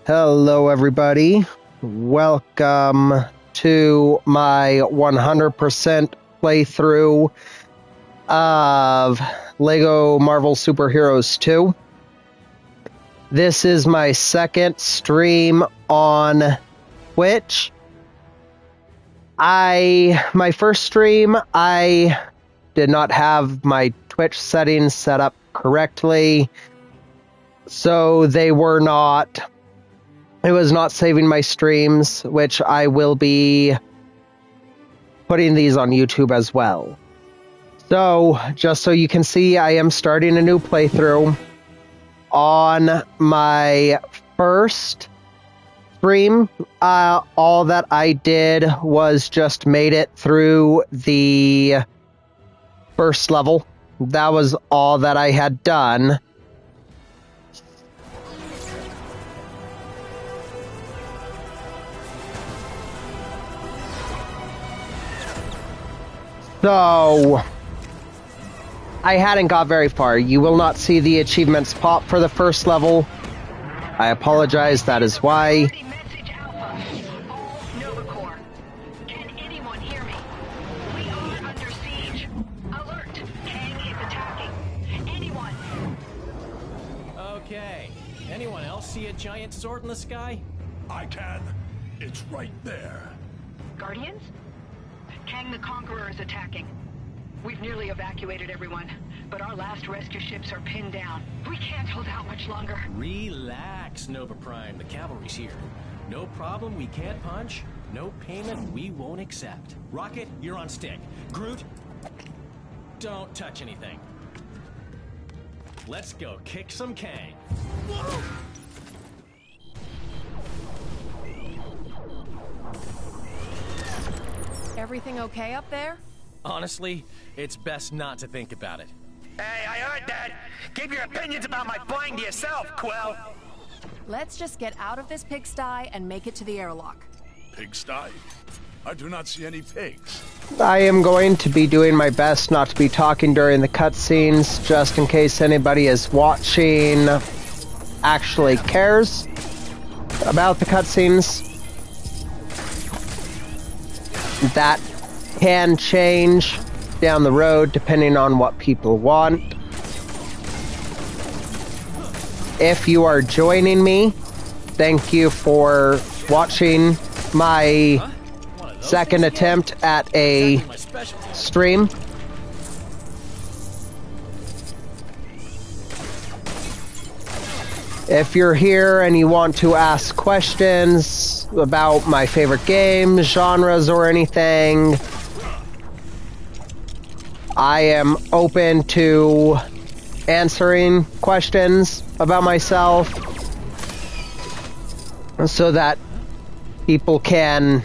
Hello, everybody. Welcome to my 100% playthrough of LEGO Marvel Superheroes 2. This is my second stream on Twitch. My first stream, I did not have my Twitch settings set up correctly, so it was not saving my streams, which I will be putting these on YouTube as well. So, just so you can see, I am starting a new playthrough. On my first stream, all that I did was just made it through the first level. That was all that I had done. So, I hadn't got very far. You will not see the achievements pop for the first level. I apologize, that is why. Message Alpha. All Nova Corps. Can anyone hear me? We are under siege. Alert. Kang is attacking. Anyone? Okay. Anyone else see a giant sword in the sky? I can. It's right there. Guardians? Kang the Conqueror is attacking. We've nearly evacuated everyone, but our last rescue ships are pinned down. We can't hold out much longer. Relax, Nova Prime. The cavalry's here. No problem we can't punch. No payment we won't accept. Rocket, you're on stick. Groot, don't touch anything. Let's go kick some Kang. Whoa! Everything okay up there? Honestly, it's best not to think about it. Hey, I heard that! Keep your opinions about my flying to yourself, Quill! Let's just get out of this pigsty and make it to the airlock. Pigsty? I do not see any pigs. I am going to be doing my best not to be talking during the cutscenes, just in case anybody is watching actually cares about the cutscenes. That can change down the road depending on what people want. If you are joining me, thank you for watching my second attempt at a stream. If you're here and you want to ask questions about my favorite games, genres, or anything, I am open to answering questions about myself so that people can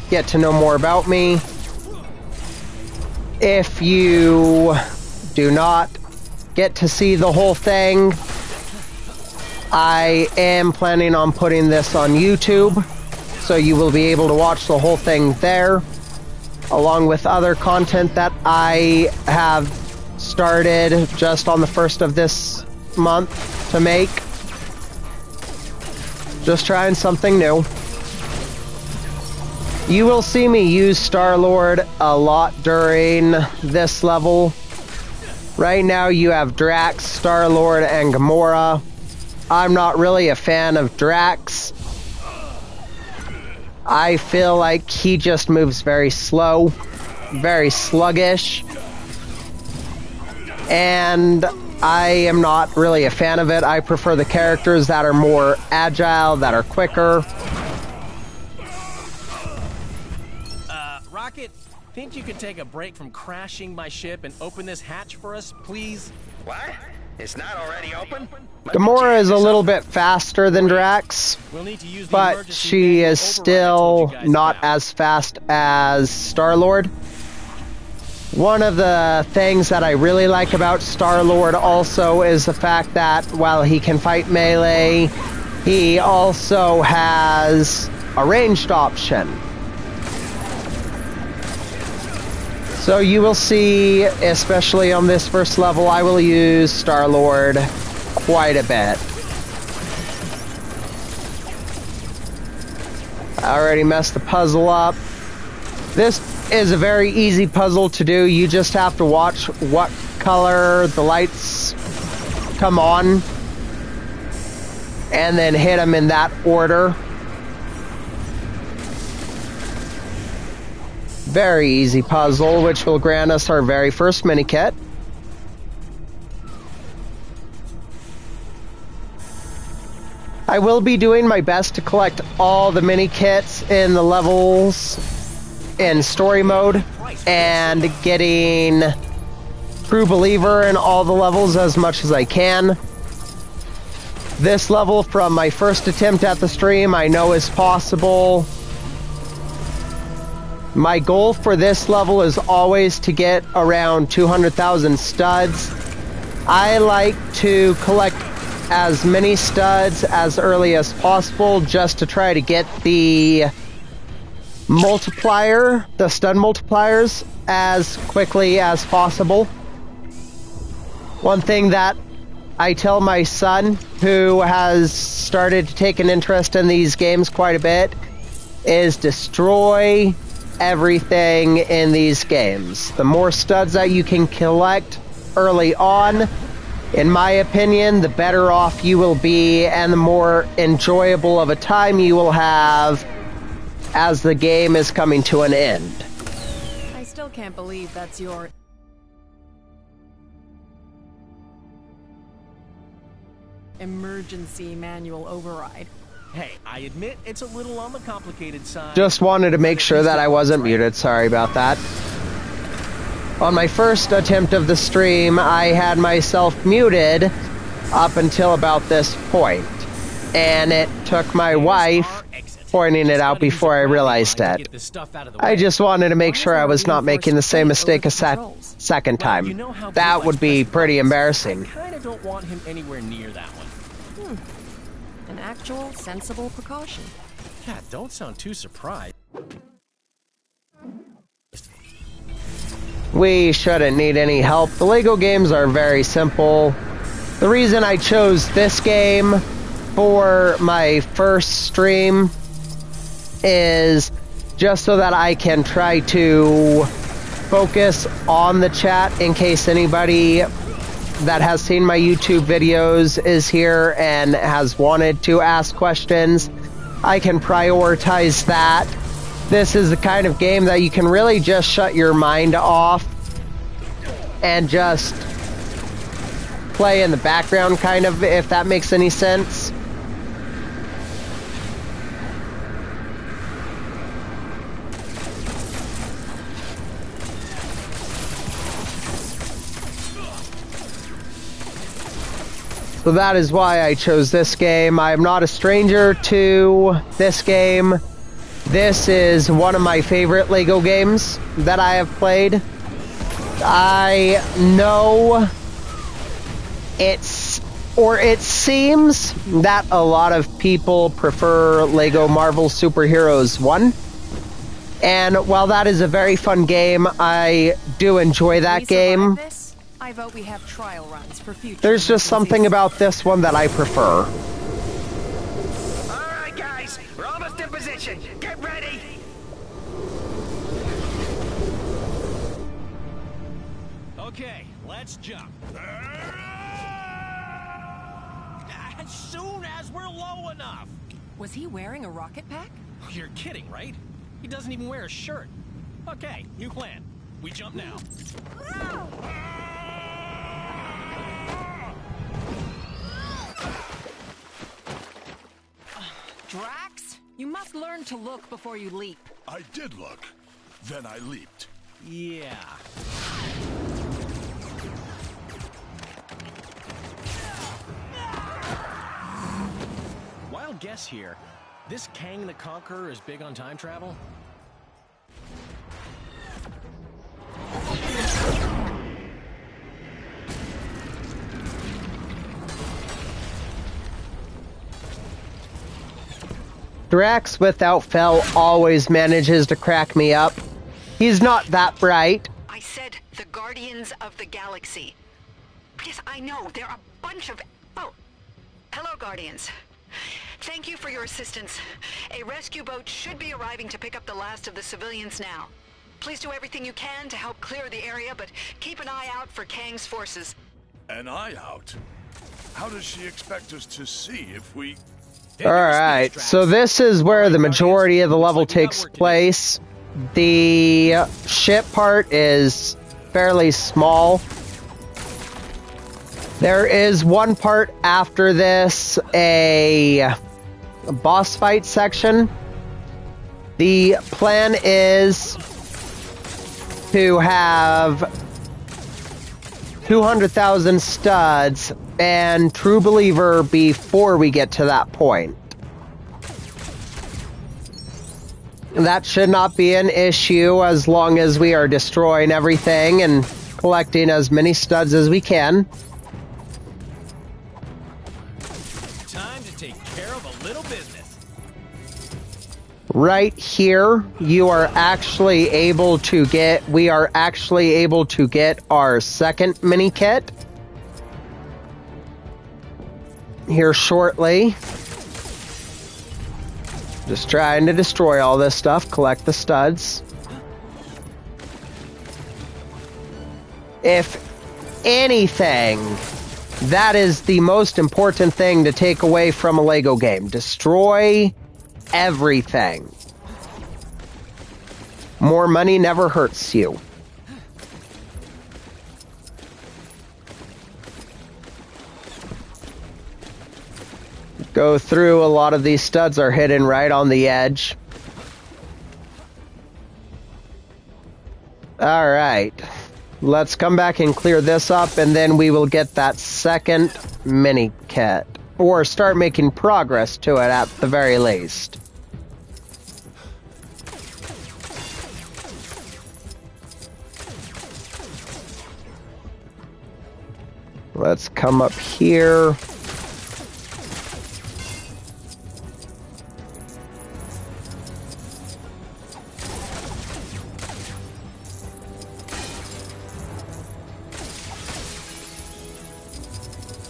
get to know more about me. If you do not get to see the whole thing, I am planning on putting this on YouTube, so you will be able to watch the whole thing there, along with other content that I have started just on the 1st of this month to make. Just trying something new. You will see me use Star-Lord a lot during this level. Right now you have Drax, Star-Lord, and Gamora. I'm not really a fan of Drax. I feel like he just moves very slow, very sluggish, and I am not really a fan of it. I prefer the characters that are more agile, that are quicker. Rocket, think you could take a break from crashing my ship and open this hatch for us, please? What? It's not already open? Gamora is a little bit faster than Drax, We'll need to use the but emergency she manual is override I still told you guys not about. as fast as Star-Lord. One of the things that I really like about Star-Lord also is the fact that while he can fight melee, he also has a ranged option. So you will see, especially on this first level, I will use Star-Lord quite a bit. I already messed the puzzle up. This is a very easy puzzle to do. You just have to watch what color the lights come on and then hit them in that order. Very easy puzzle, which will grant us our very first mini kit. I will be doing my best to collect all the mini kits in the levels in story mode and getting True Believer in all the levels as much as I can. This level from my first attempt at the stream I know is possible. My goal for this level is always to get around 200,000 studs. I like to collect as many studs as early as possible just to try to get the multiplier, the stud multipliers, as quickly as possible. One thing that I tell my son, who has started to take an interest in these games quite a bit, is destroy everything in these games. The more studs that you can collect early on, in my opinion, the better off you will be and the more enjoyable of a time you will have as the game is coming to an end. I still can't believe that's your... emergency manual override. Hey, I admit it's a little on the complicated side. Just wanted to make sure that I wasn't muted. Sorry about that. On my first attempt of the stream, I had myself muted up until about this point. And it took my wife pointing it out before I realized it. I just wanted to make sure I was not making the same mistake a second time. That would be pretty embarrassing. I kind of don't want him anywhere near that one. An actual sensible precaution. Yeah, don't sound too surprised. We shouldn't need any help. The Lego games are very simple. The reason I chose this game for my first stream is just so that I can try to focus on the chat in case anybody that has seen my YouTube videos is here and has wanted to ask questions. I can prioritize that. This is the kind of game that you can really just shut your mind off and just play in the background, kind of, if that makes any sense. So that is why I chose this game. I am not a stranger to this game. This is one of my favorite Lego games that I have played. I know it seems that a lot of people prefer Lego Marvel Superheroes 1. And while that is a very fun game, I do enjoy that game. I vote we have trial runs for future. There's just something about this one that I prefer. Alright, guys, we're almost in position. Get ready! Okay, let's jump. As soon as we're low enough. Was he wearing a rocket pack? You're kidding, right? He doesn't even wear a shirt. Okay, new plan. We jump now. Drax, you must learn to look before you leap. I did look. Then I leaped. Yeah. Wild guess here. This Kang the Conqueror is big on time travel? Drax, without fail, always manages to crack me up. He's not that bright. I said the Guardians of the Galaxy. Yes, I know. They're a bunch of... Oh. Hello, Guardians. Thank you for your assistance. A rescue boat should be arriving to pick up the last of the civilians now. Please do everything you can to help clear the area, but keep an eye out for Kang's forces. An eye out? How does she expect us to see if we... Alright, so this is where the majority of the level takes place. The ship part is fairly small. There is one part after this, a boss fight section. The plan is to have 200,000 studs and True Believer before we get to that point. That should not be an issue as long as we are destroying everything and collecting as many studs as we can. Time to take care of a little business. Right here, we are actually able to get our second mini kit here shortly. Just trying to destroy all this stuff, collect the studs. If anything, that is the most important thing to take away from a Lego game. Destroy everything. More money never hurts you. Go through, a lot of these studs are hidden right on the edge. Alright. Let's come back and clear this up, and then we will get that second mini kit. Or start making progress to it at the very least. Let's come up here.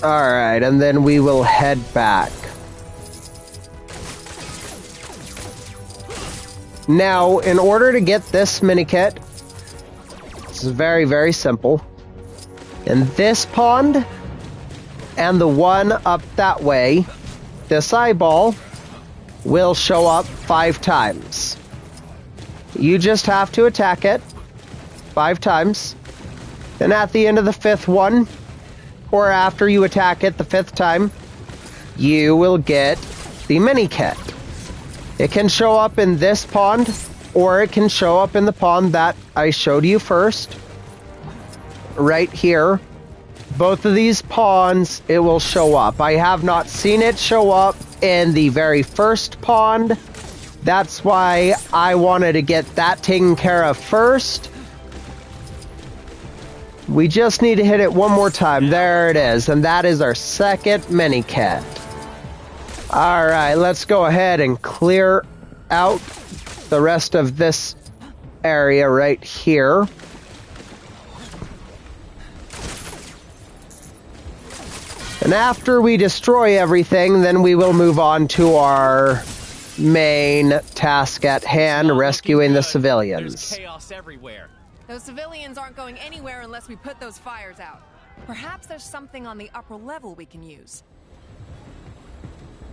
Alright, and then we will head back. Now, in order to get this mini kit, it's very, very simple. In this pond, and the one up that way, this eyeball will show up 5 times. You just have to attack it 5 times. And at the end of the 5th one, or after you attack it the 5th time, you will get the mini kit. It can show up in this pond, or it can show up in the pond that I showed you first. Right here. Both of these ponds, it will show up. I have not seen it show up in the very first pond. That's why I wanted to get that taken care of first. We just need to hit it one more time. There it is. And that is our second mini kit. Alright, let's go ahead and clear out the rest of this area right here. And after we destroy everything, then we will move on to our main task at hand, rescuing the civilians. There's chaos everywhere. Those civilians aren't going anywhere unless we put those fires out. Perhaps there's something on the upper level we can use.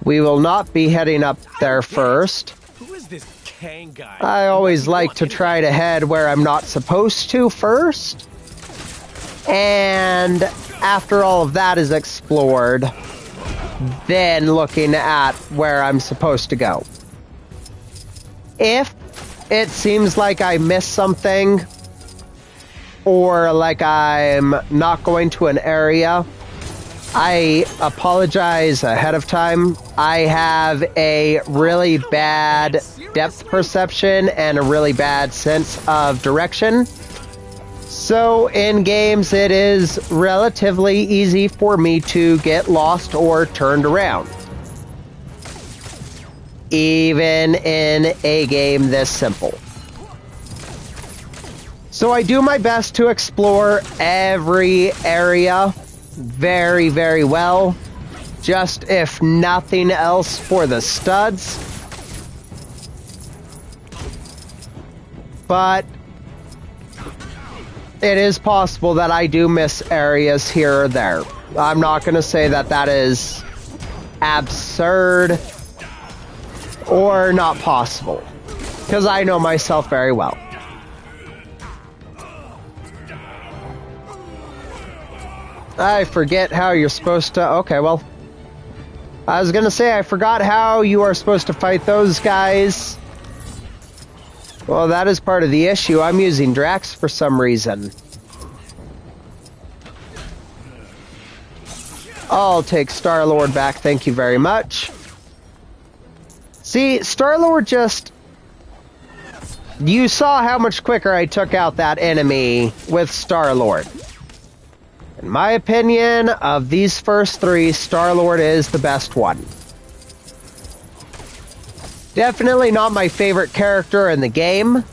We will not be heading up there first. Who is this Kang guy? I always like to try to head where I'm not supposed to first. And after all of that is explored, then looking at where I'm supposed to go. If it seems like I missed something, or like I'm not going to an area, I apologize ahead of time. I have a really bad depth perception and a really bad sense of direction. So in games, it is relatively easy for me to get lost or turned around. Even in a game this simple. So I do my best to explore every area very, very well. just if nothing else for the studs. But it is possible that I do miss areas here or there. I'm not going to say that that is absurd or not possible, because I know myself very well. I forget how you're supposed to... Okay, well, I was going to say I forgot how you are supposed to fight those guys. Well, that is part of the issue. I'm using Drax for some reason. I'll take Star-Lord back, thank you very much. See, Star-Lord just... You saw how much quicker I took out that enemy with Star-Lord. In my opinion, of these first three, Star-Lord is the best one. Definitely not my favorite character in the game,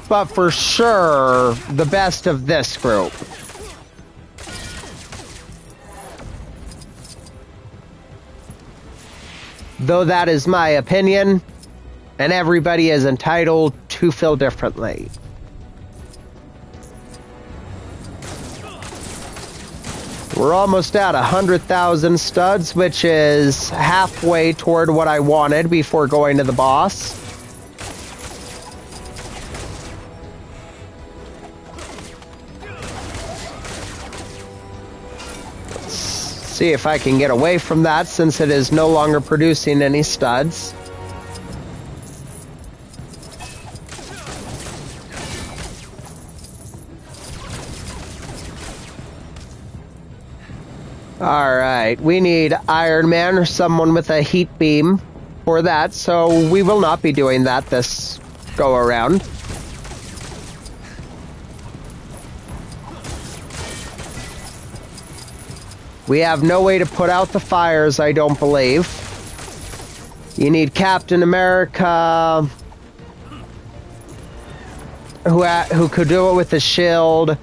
but for sure the best of this group. Though that is my opinion, and everybody is entitled to feel differently. We're almost at 100,000 studs, which is halfway toward what I wanted before going to the boss. Let's see if I can get away from that, since it is no longer producing any studs. Alright, we need Iron Man or someone with a heat beam for that, so we will not be doing that this go around. We have no way to put out the fires, I don't believe. You need Captain America, who could do it with a shield.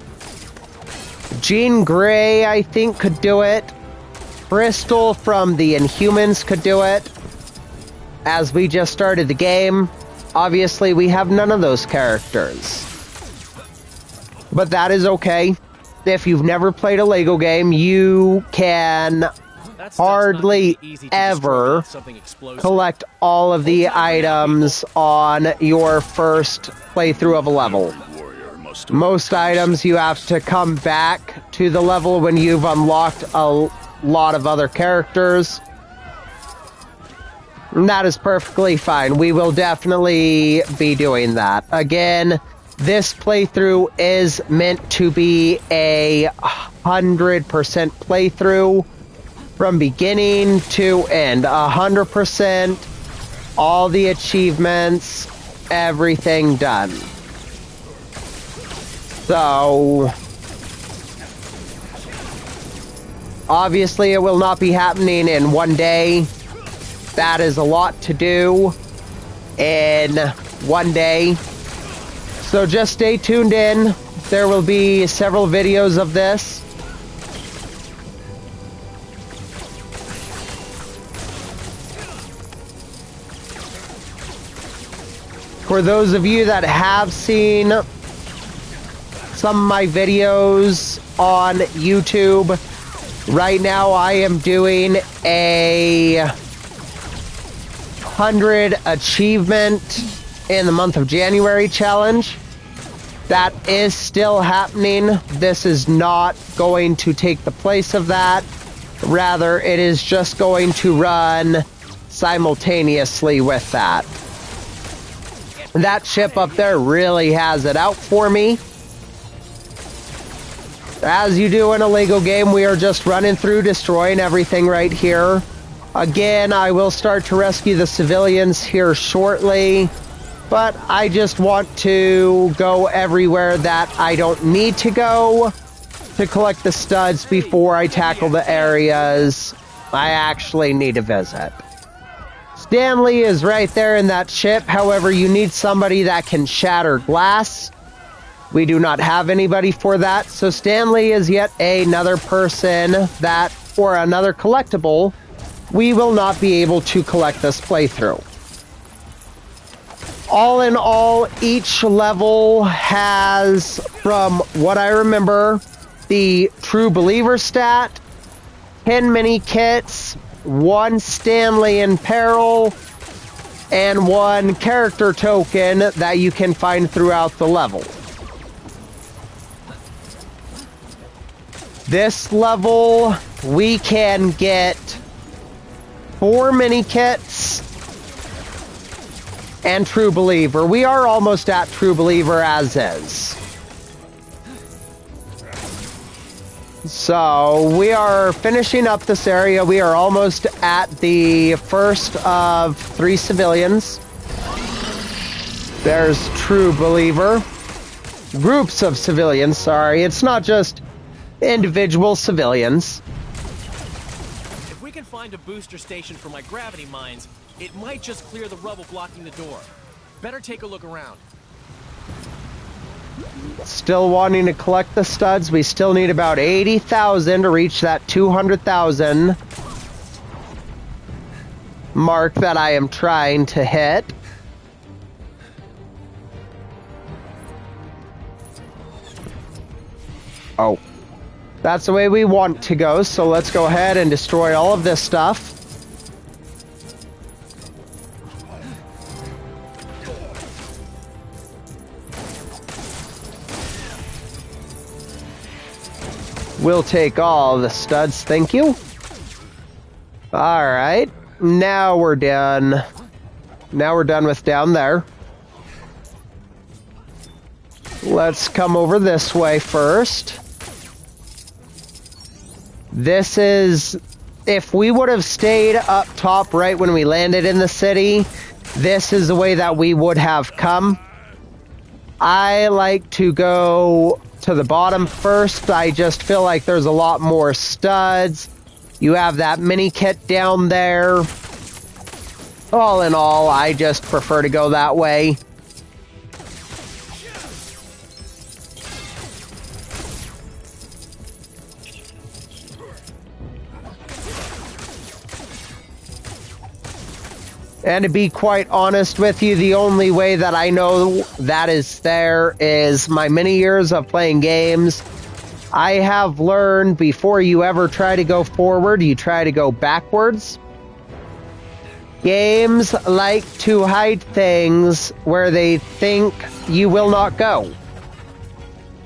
Jean Grey, I think, could do it. Bristol from the Inhumans could do it. As we just started the game, obviously we have none of those characters. But that is okay. If you've never played a Lego game, you can hardly ever collect all of the items on your first playthrough of a level. Most items you have to come back to the level when you've unlocked a lot of other characters. And that is perfectly fine. We will definitely be doing that. Again, this playthrough is meant to be a 100% playthrough from beginning to end. 100%, all the achievements, everything done. So, obviously it will not be happening in one day. That is a lot to do in one day. So just stay tuned in. There will be several videos of this. For those of you that have seen some of my videos on YouTube, right now I am doing a 100 achievement in the month of January challenge. That is still happening. This is not going to take the place of that. Rather, it is just going to run simultaneously with that. That ship up there really has it out for me. As you do in a Lego game, we are just running through, destroying everything right here. Again, I will start to rescue the civilians here shortly, but I just want to go everywhere that I don't need to go to collect the studs before I tackle the areas I actually need to visit. Stanley is right there in that ship. However, you need somebody that can shatter glass. We do not have anybody for that, so Stanley is yet another person that or another collectible, we will not be able to collect this playthrough. All in all, each level has, from what I remember, the True Believer stat, 10 mini kits, 1 Stanley in Peril, and 1 character token that you can find throughout the level. This level, we can get 4 mini kits and True Believer. We are almost at True Believer as is. So, we are finishing up this area. We are almost at the first of 3 civilians. There's True Believer. Groups of civilians, sorry. It's not just individual civilians. If we can find a booster station for my gravity mines, it might just clear the rubble blocking the door. Better take a look around. Still wanting to collect the studs. We still need about 80,000 to reach that 200,000 mark that I am trying to hit. Oh. That's the way we want to go, so let's go ahead and destroy all of this stuff. We'll take all the studs, thank you. Alright, now we're done. Now we're done with down there. Let's come over this way first. This is, if we would have stayed up top right when we landed in the city, this is the way that we would have come. I like to go to the bottom first. I just feel like there's a lot more studs. You have that mini kit down there. All in all, I just prefer to go that way. And to be quite honest with you, the only way that I know that is there is my many years of playing games. I have learned before you ever try to go forward, you try to go backwards. Games like to hide things where they think you will not go.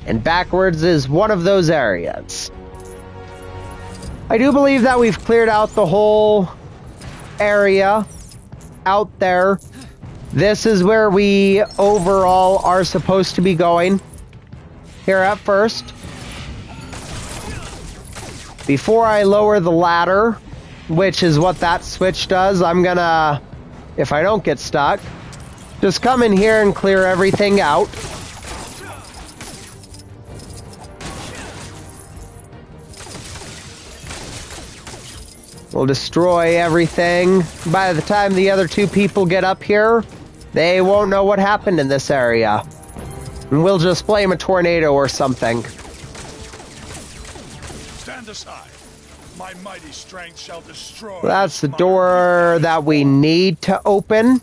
And backwards is one of those areas. I do believe that we've cleared out the whole area out there. This is where we overall are supposed to be going here at first. Before I lower the ladder, which is what that switch does, I'm gonna, if I don't get stuck, just come in here and clear everything out. We'll destroy everything. By the time the other 2 people get up here, they won't know what happened in this area. And we'll just blame a tornado or something. Stand aside. My mighty strength shall destroy. That's the door that we need to open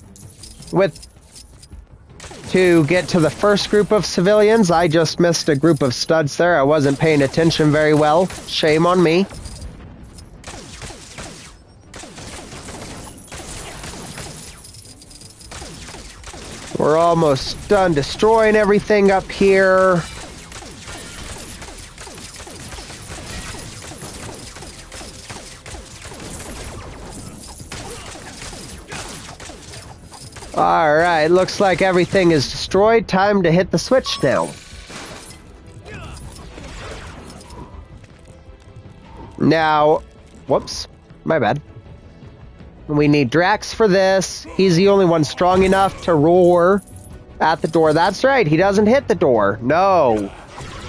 to get to the first group of civilians. I just missed a group of studs there. I wasn't paying attention very well. Shame on me. We're almost done destroying everything up here. Alright, looks like everything is destroyed. Time to hit the switch now. Now, whoops, my bad. We need Drax for this. He's the only one strong enough to roar at the door. That's right, he doesn't hit the door. No.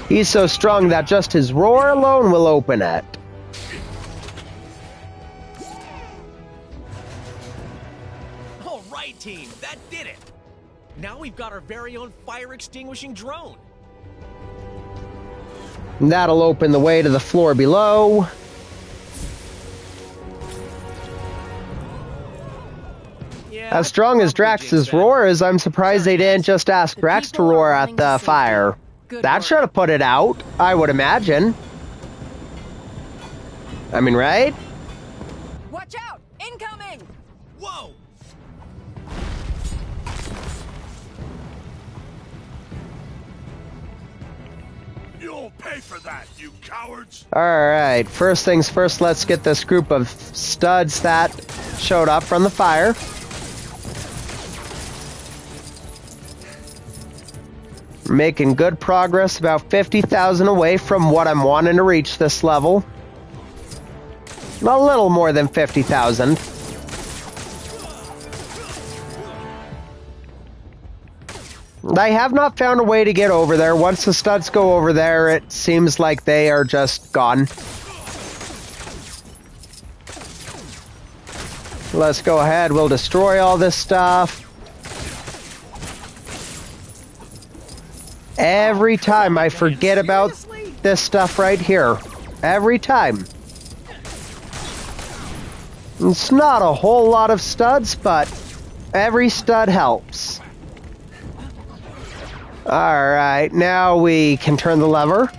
He's so strong that just his roar alone will open it. All right, team, that did it. Now we've got our very own fire extinguishing drone. And that'll open the way to the floor below. As strong as Drax's roar is, I'm surprised they didn't just ask Drax to roar at the fire. That should have put it out, I would imagine. I mean, right? Watch out! Incoming! Whoa! You'll pay for that, you cowards! Alright, first things first, let's get this group of studs that showed up from the fire. Making good progress, about 50,000 away from what I'm wanting to reach this level. A little more than 50,000. I have not found a way to get over there. Once the studs go over there, it seems like they are just gone. Let's go ahead. We'll destroy all this stuff. Every time I forget about this stuff right here. Every time. It's not a whole lot of studs, but every stud helps. Alright, now we can turn the lever.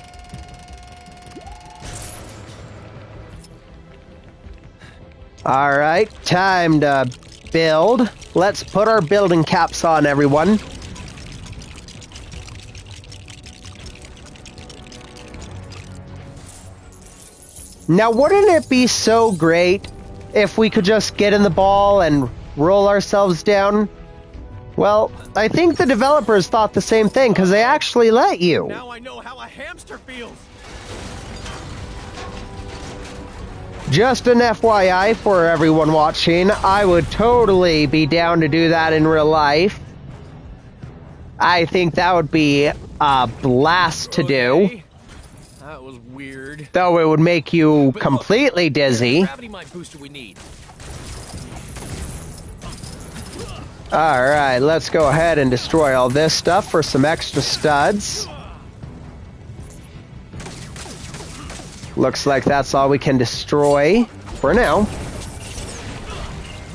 Alright, time to build. Let's put our building caps on, everyone. Now, wouldn't it be so great if we could just get in the ball and roll ourselves down? Well, I think the developers thought the same thing, because they actually let you. Now I know how a hamster feels. Just an FYI for everyone watching, I would totally be down to do that in real life. I think that would be a blast to do. That was weird. Though it would make you completely dizzy. Gravity mine booster we need. Alright, let's go ahead and destroy all this stuff for some extra studs. Looks like that's all we can destroy for now.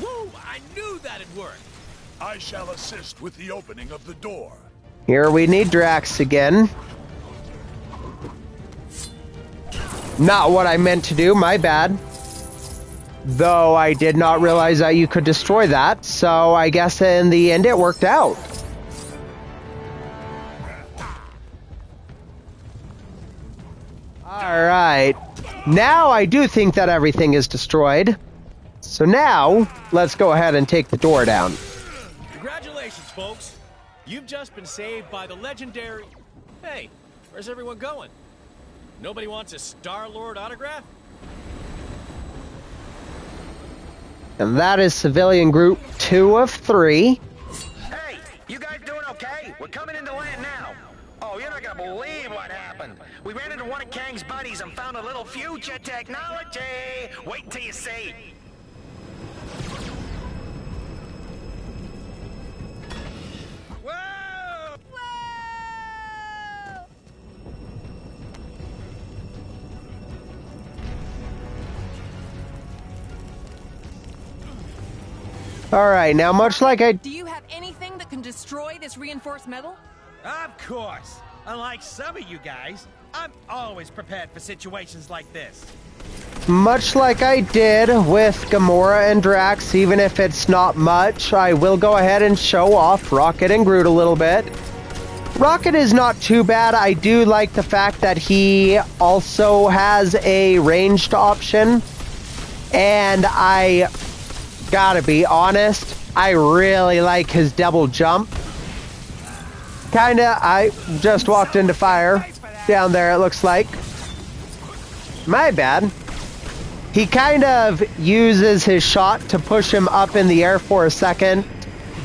Woo! I knew that'd work. I shall assist with the opening of the door. Here we need Drax again. Not what I meant to do, my bad. Though I did not realize that you could destroy that, so I guess in the end it worked out. Alright. Now I do think that everything is destroyed. So now, let's go ahead and take the door down. Congratulations, folks. You've just been saved by the legendary... Hey, where's everyone going? Nobody wants a Star-Lord autograph? And that is Civilian Group 2 of 3. Hey, you guys doing okay? We're coming into land now. Oh, you're not gonna believe what happened. We ran into one of Kang's buddies and found a little future technology. Wait until you see. Whoa! Alright, now much like I... Do you have anything that can destroy this reinforced metal? Of course. Unlike some of you guys, I'm always prepared for situations like this. Much like I did with Gamora and Drax, even if it's not much, I will go ahead and show off Rocket and Groot a little bit. Rocket is not too bad. I do like the fact that he also has a ranged option. And I gotta be honest, I really like his double jump. Kinda, I just walked into fire. Down there, it looks like. My bad. He kind of uses his shot to push him up in the air for a second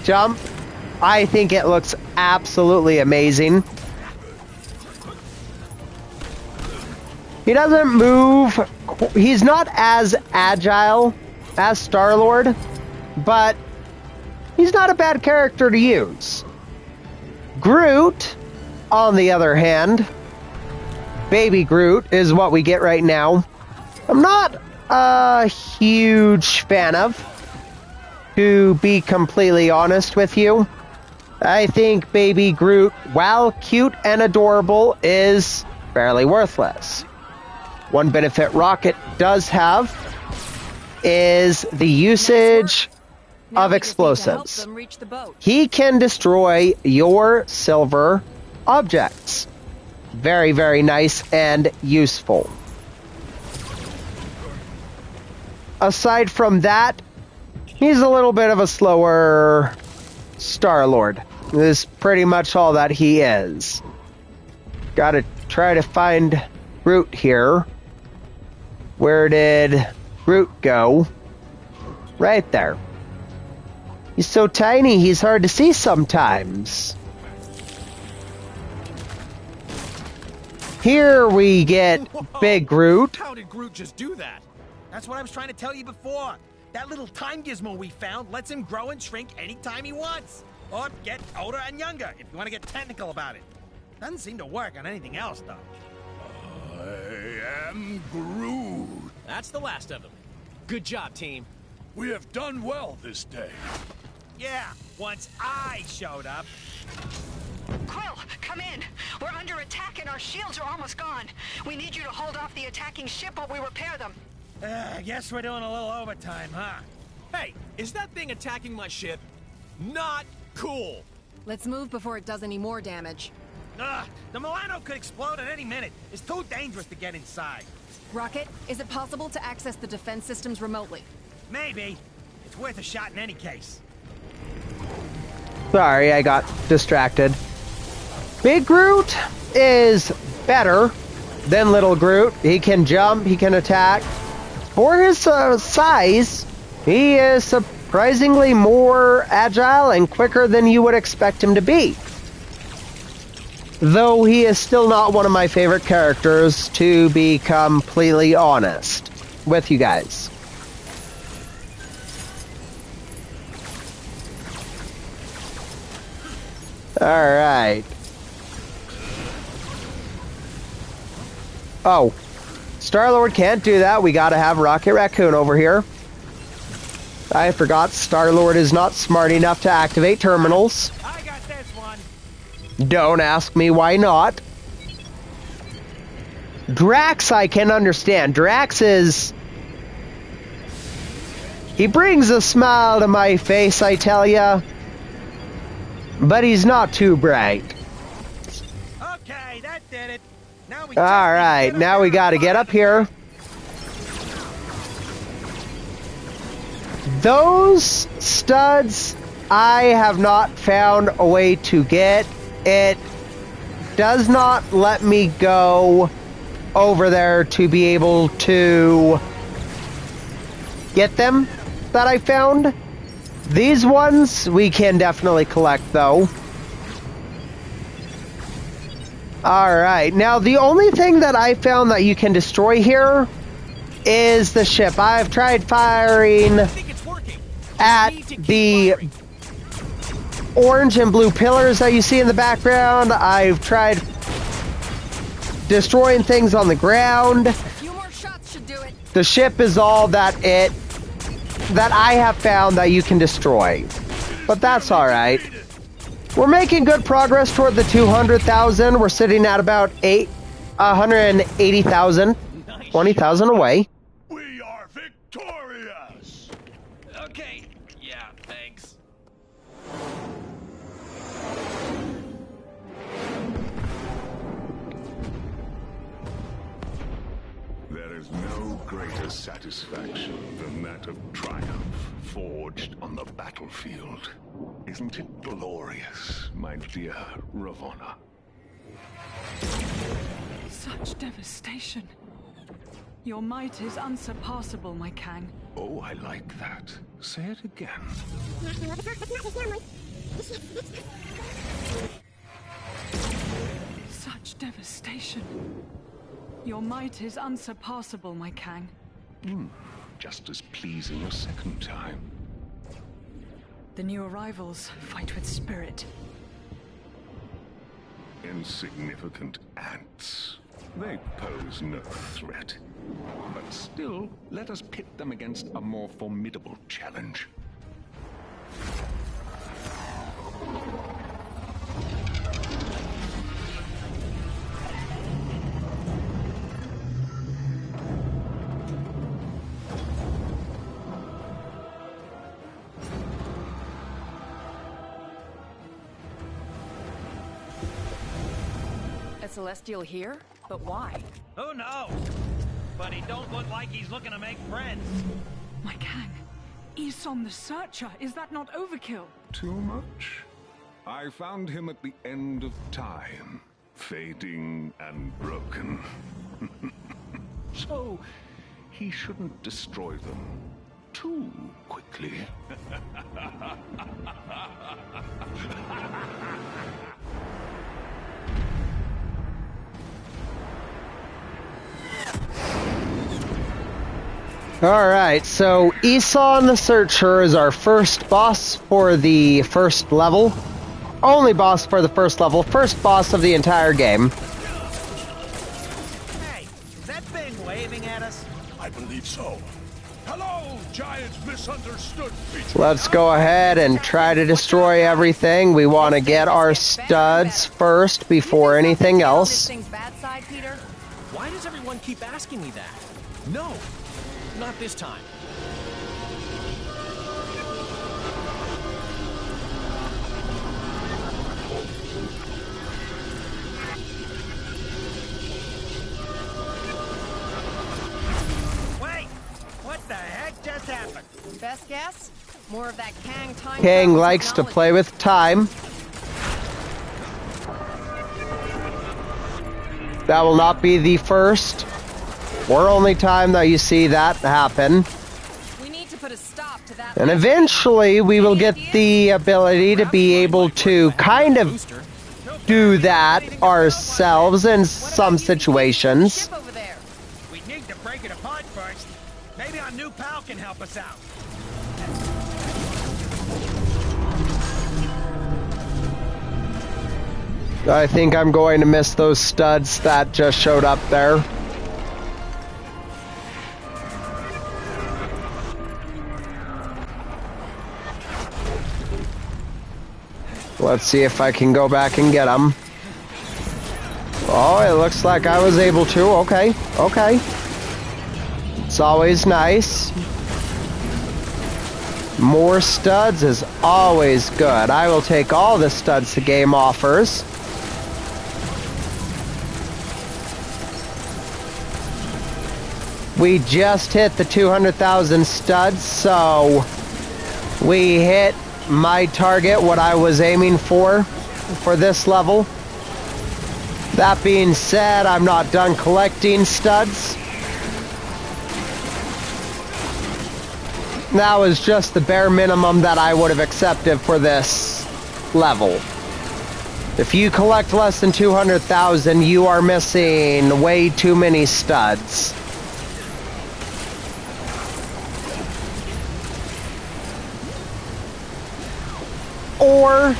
jump. I think it looks absolutely amazing. He doesn't move. He's not as agile as Star-Lord, but he's not a bad character to use. Groot, on the other hand, Baby Groot is what we get right now. I'm not a huge fan of. To be completely honest with you, I think Baby Groot, while cute and adorable, is fairly worthless. One benefit Rocket does have is the usage Now of we just need to help explosives. them reach the boat. He can destroy your silver objects. Very, very nice and useful. Aside from that, he's a little bit of a slower Star-Lord. This is pretty much all that he is. Gotta try to find Groot here. Where did Groot go? Right there. He's so tiny, he's hard to see sometimes. Here we get Whoa. Big Groot. How did Groot just do that? That's what I was trying to tell you before. That little time gizmo we found lets him grow and shrink anytime he wants. Or get older and younger, if you want to get technical about it. Doesn't seem to work on anything else, though. I am Groot. That's the last of them. Good job, team. We have done well this day. Yeah, once I showed up. Quill, come in. We're under attack and our shields are almost gone. We need you to hold off the attacking ship while we repair them. Guess we're doing a little overtime, huh? Hey, is that thing attacking my ship? Not cool. Let's move before it does any more damage. The Milano could explode at any minute. It's too dangerous to get inside. Rocket, is it possible to access the defense systems remotely? Maybe. It's worth a shot in any case. Sorry, I got distracted. Big Groot is better than Little Groot. He can jump, he can attack. For his size, he is surprisingly more agile and quicker than you would expect him to be. Though he is still not one of my favorite characters, to be completely honest with you guys. Alright. Oh. Star-Lord can't do that. We gotta have Rocket Raccoon over here. I forgot Star-Lord is not smart enough to activate terminals. I got this one. Don't ask me why not. Drax I can understand. Drax is... He brings a smile to my face, I tell ya. But he's not too bright. Okay, that did it. Now we Alright, now we gotta get up here. Those studs, I have not found a way to get. It does not let me go over there to be able to get them that I found. These ones we can definitely collect though. Alright, now the only thing that I found that you can destroy here is the ship. I've tried firing at the orange and blue pillars that you see in the background. I've tried destroying things on the ground. A few more shots should do it. The ship is all that I have found that you can destroy. But that's alright. We're making good progress toward the 200,000. We're sitting at about 180,000. 20,000 away. We are victorious! Okay, yeah, thanks. There is no greater satisfaction than that of triumph forged on the battlefield. Isn't it glorious, my dear Ravonna? Such devastation. Your might is unsurpassable, my Kang. Oh, I like that. Say it again. Such devastation. Your might is unsurpassable, my Kang. Just as pleasing a second time. The new arrivals fight with spirit. Insignificant ants. They pose no threat. But still, let us pit them against a more formidable challenge. Celestial here? But why? Who knows? But he don't look like he's looking to make friends. My Kang, Isom the Searcher, is that not overkill? Too much? I found him at the end of time, fading and broken. So, he shouldn't destroy them too quickly. Alright, so Isom the Searcher is our first boss for the first level. Only boss for the first level, first boss of the entire game. Hey, is that thing waving at us? I believe so. Hello, giant misunderstood creature. Let's go ahead and try to destroy everything. We want to get our studs first before anything This else. thing's bad side, Peter? Why does everyone keep asking me that? No, not this time. Wait, what the heck just happened? Best guess? More of that Kang time Kang travel likes to technology. play with time. That will not be the first or only time that you see that happen. We need to put a stop to that. And eventually we will get the ability to be able to kind of Booster. do that ourselves in some situations. Ship over there. We need to break it apart first. Maybe our new pal can help us out. I think I'm going to miss those studs that just showed up there. Let's see if I can go back and get them. Oh, it looks like I was able to. Okay, okay. It's always nice. More studs is always good. I will take all the studs the game offers. We just hit the 200,000 studs, so we hit my target, what I was aiming for this level. That being said, I'm not done collecting studs. That was just the bare minimum that I would have accepted for this level. If you collect less than 200,000, you are missing way too many studs. Or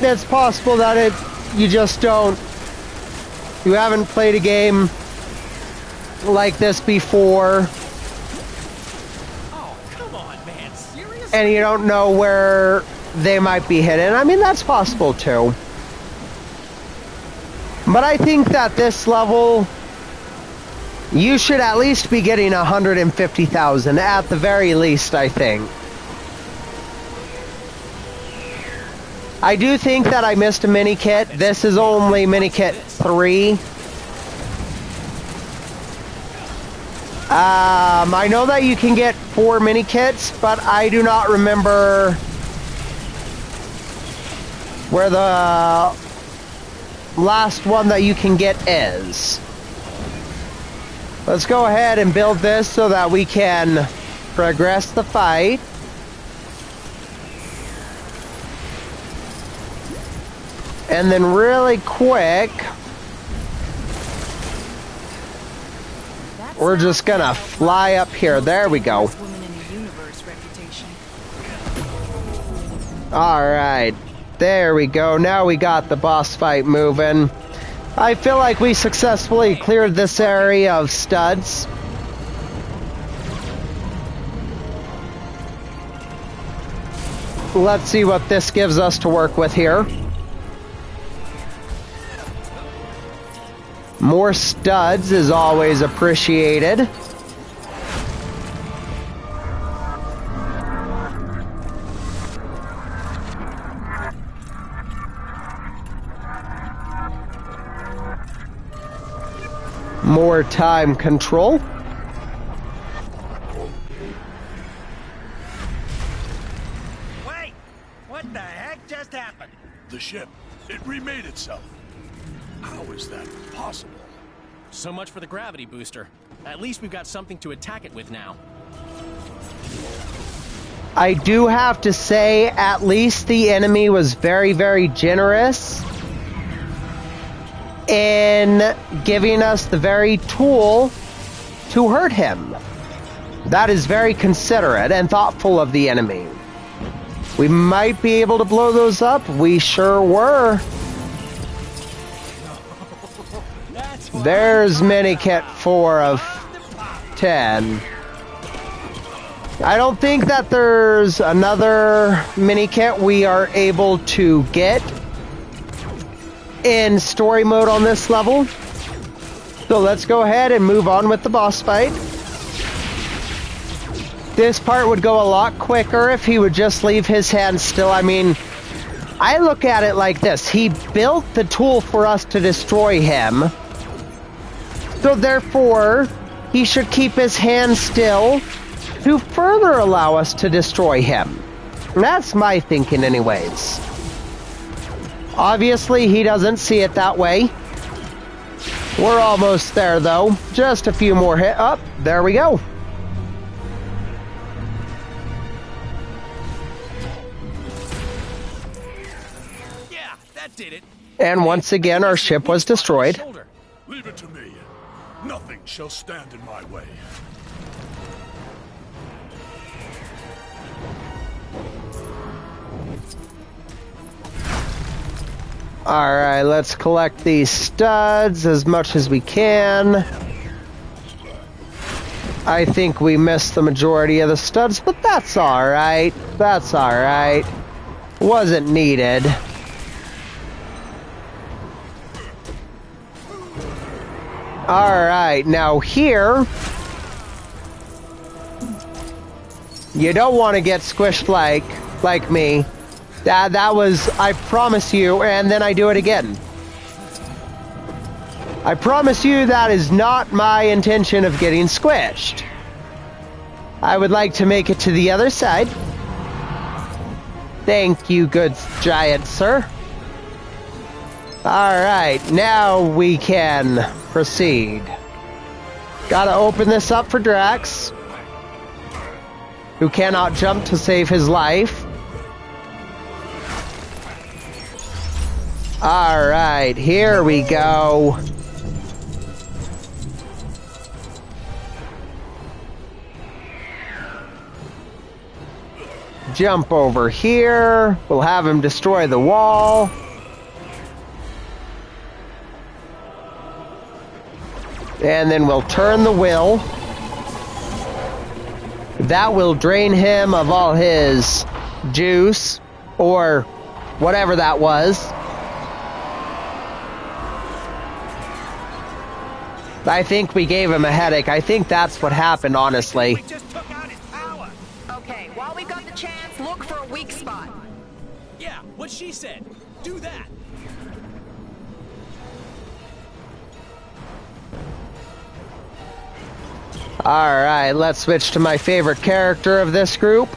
it's possible that you just don't, you haven't played a game like this before, Oh, come on, man. Seriously? and you don't know where they might be hidden. I mean, that's possible too. But I think that this level, you should at least be getting 150,000 at the very least, I think. I do think that I missed a mini kit. This is only mini kit 3. I know that you can get 4 mini kits, but I do not remember where the last one that you can get is. Let's go ahead and build this so that we can progress the fight. And then really quick, we're just gonna fly up here. There we go. Alright, there we go. Now we got the boss fight moving. I feel like we successfully cleared this area of studs. Let's see what this gives us to work with here. More studs is always appreciated. more time control. Wait! What the heck just happened? The ship, it remade itself. How is that possible? So much for the gravity booster. At least we've got something to attack it with now. I do have to say, at least the enemy was very, very generous in giving us the very tool to hurt him. That is very considerate and thoughtful of the enemy. We might be able to blow those up. We sure were. There's minikit 4 of 10. I don't think that there's another minikit we are able to get in story mode on this level. So let's go ahead and move on with the boss fight. This part would go a lot quicker if he would just leave his hand still. I mean, I look at it like this. He built the tool for us to destroy him. So therefore, he should keep his hand still to further allow us to destroy him. That's my thinking anyways. Obviously, he doesn't see it that way. We're almost there, though. Just a few more hits. Up, there we go. Yeah, that did it. And once again, our ship was destroyed. Leave it to me. Nothing shall stand in my way. Alright, let's collect these studs as much as we can. I think we missed the majority of the studs, but that's alright. That's alright. Wasn't needed. Alright, now here... You don't want to get squished like me. That was, I promise you, and then I do it again. I promise you that is not my intention of getting squished. I would like to make it to the other side. Thank you, good giant sir. Alright, now we can proceed. Gotta open this up for Drax, who cannot jump to save his life. Alright, here we go. Jump over here. We'll have him destroy the wall. And then we'll turn the wheel. That will drain him of all his juice, or whatever that was. I think we gave him a headache. I think that's what happened, honestly. We just took out his power. Okay, while we've got the chance, look for a weak spot. Yeah, what she said. Do that. Alright, let's switch to my favorite character of this group.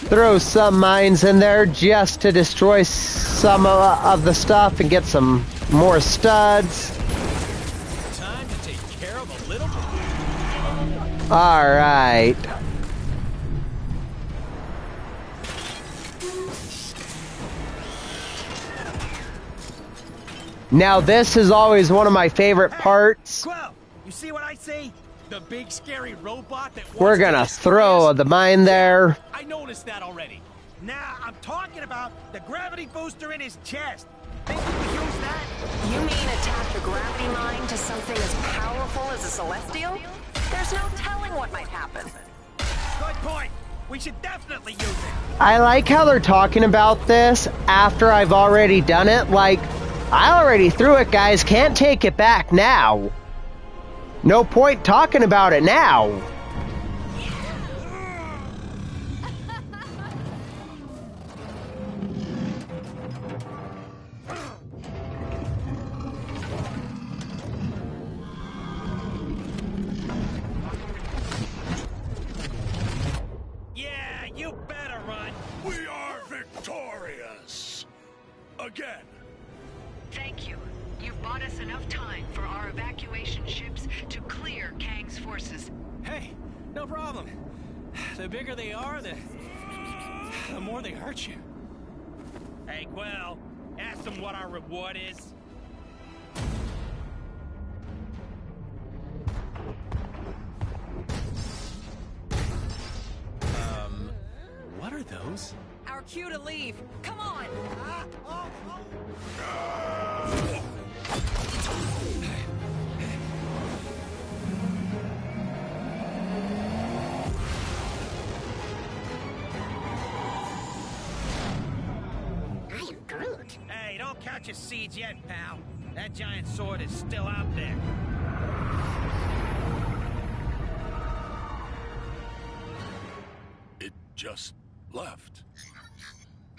Throw some mines in there just to destroy some of the stuff and get some more studs. Time to take care of a little bit. Alright. Now this is always one of my favorite parts. Quill, you see what I see? The big scary robot that We're gonna throw the mine there. I noticed that already. Nah, I'm talking about the gravity booster in his chest. Think we could use that? You mean attach a gravity mine to something as powerful as a Celestial? There's no telling what might happen. Good point. We should definitely use it. I like how they're talking about this after I've already done it. Like, I already threw it, guys. Can't take it back now. No point talking about it now. The bigger they are, the more they hurt you. Hey, Quill, ask them what our reward is. What are those? Our cue to leave. Come on! I am Groot. Hey, don't count your seeds yet, pal. That giant sword is still out there. It just left.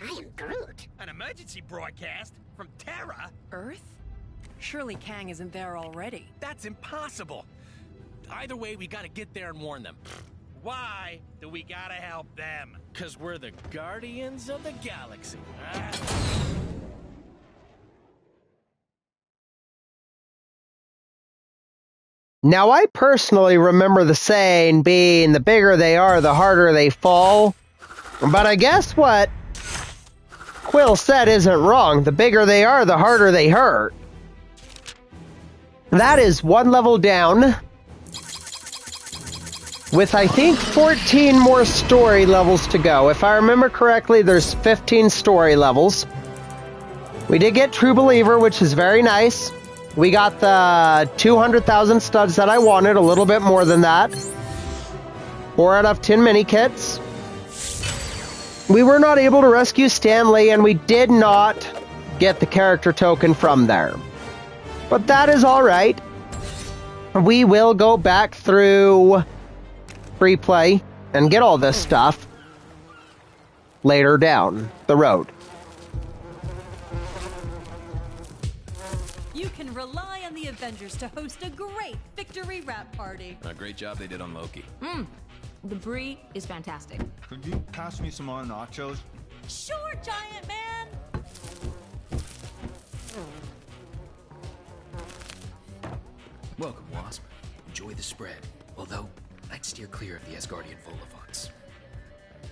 I am Groot. An emergency broadcast from Terra? Earth? Surely Kang isn't there already. That's impossible. Either way, we gotta get there and warn them. Why do we gotta help them? 'Cause we're the Guardians of the Galaxy. Now, I personally remember the saying being the bigger they are, the harder they fall. But I guess what Quill said isn't wrong. The bigger they are, the harder they hurt. That is one level down. With, I think, 14 more story levels to go. If I remember correctly, there's 15 story levels. We did get True Believer, which is very nice. We got the 200,000 studs that I wanted, a little bit more than that. 4 out of 10 mini kits. We were not able to rescue Stan Lee, and we did not get the character token from there. But that is alright. We will go back through free play and get all this stuff later down the road. You can rely on the Avengers to host a great victory rap party. A great job they did on Loki. The brie is fantastic. Could you pass me some more nachos? Sure, giant man! Welcome, Wasp. Enjoy the spread. Although, I'd steer clear of the Asgardian vol-au-vents.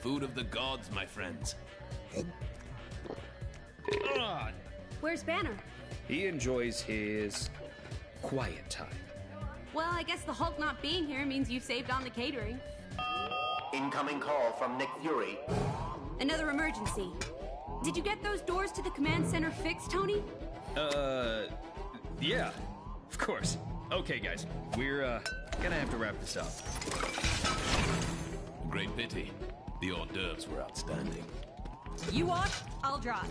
Food of the gods, my friends. Where's Banner? He enjoys his quiet time. Well, I guess the Hulk not being here means you saved on the catering. Incoming call from Nick Fury. Another emergency. Did you get those doors to the command center fixed, Tony? Yeah. Of course. Okay, guys. We're, gonna have to wrap this up. Great pity. The hors d'oeuvres were outstanding. You walk, I'll drive.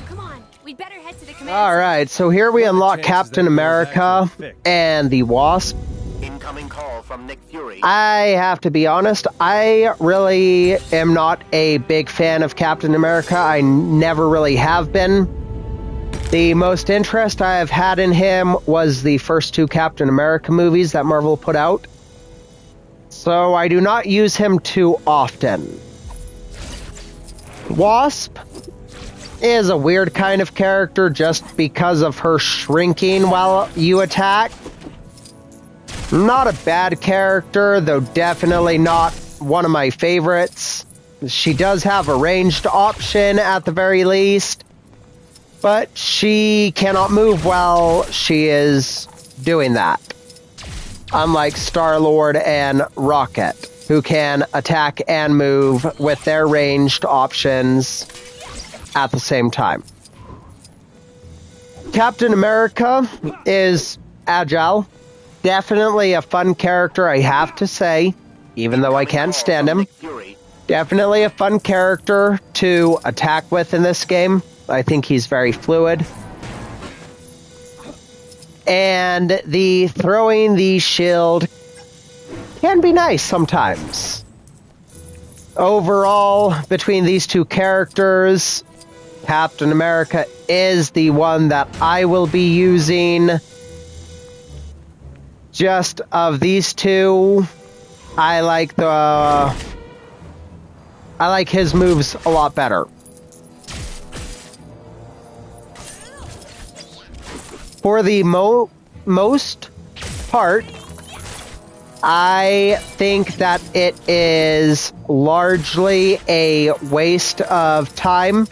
Come on, we'd better head to the command. Alright, so here we unlock Captain America and the Wasp. Incoming call from Nick Fury. I have to be honest, I really am not a big fan of Captain America. I never really have been. The most interest I have had in him was the first 2 Captain America movies that Marvel put out. So I do not use him too often. Wasp is a weird kind of character just because of her shrinking while you attack. Not a bad character, though definitely not one of my favorites. She does have a ranged option at the very least, but she cannot move while she is doing that. Unlike Star-Lord and Rocket, who can attack and move with their ranged options at the same time. Captain America is agile. Definitely a fun character, I have to say, even though I can't stand him. Definitely a fun character to attack with in this game. I think he's very fluid. And the throwing the shield can be nice sometimes. Overall, between these 2 characters, Captain America is the one that I will be using. Just of these 2, I like his moves a lot better. For the most part, I think that it is largely a waste of time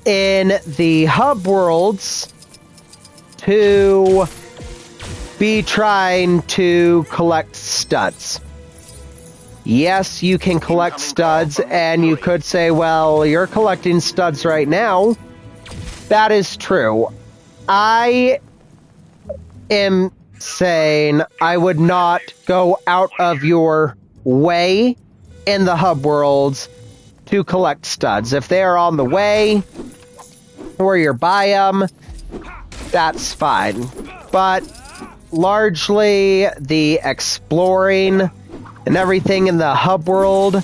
in the hub worlds to be trying to collect studs. Yes, you can collect studs, and you could say, well, you're collecting studs right now. That is true. I am saying I would not go out of your way in the hub worlds to collect studs. If they are on the way, or you're by them, that's fine. But largely, the exploring and everything in the hub world,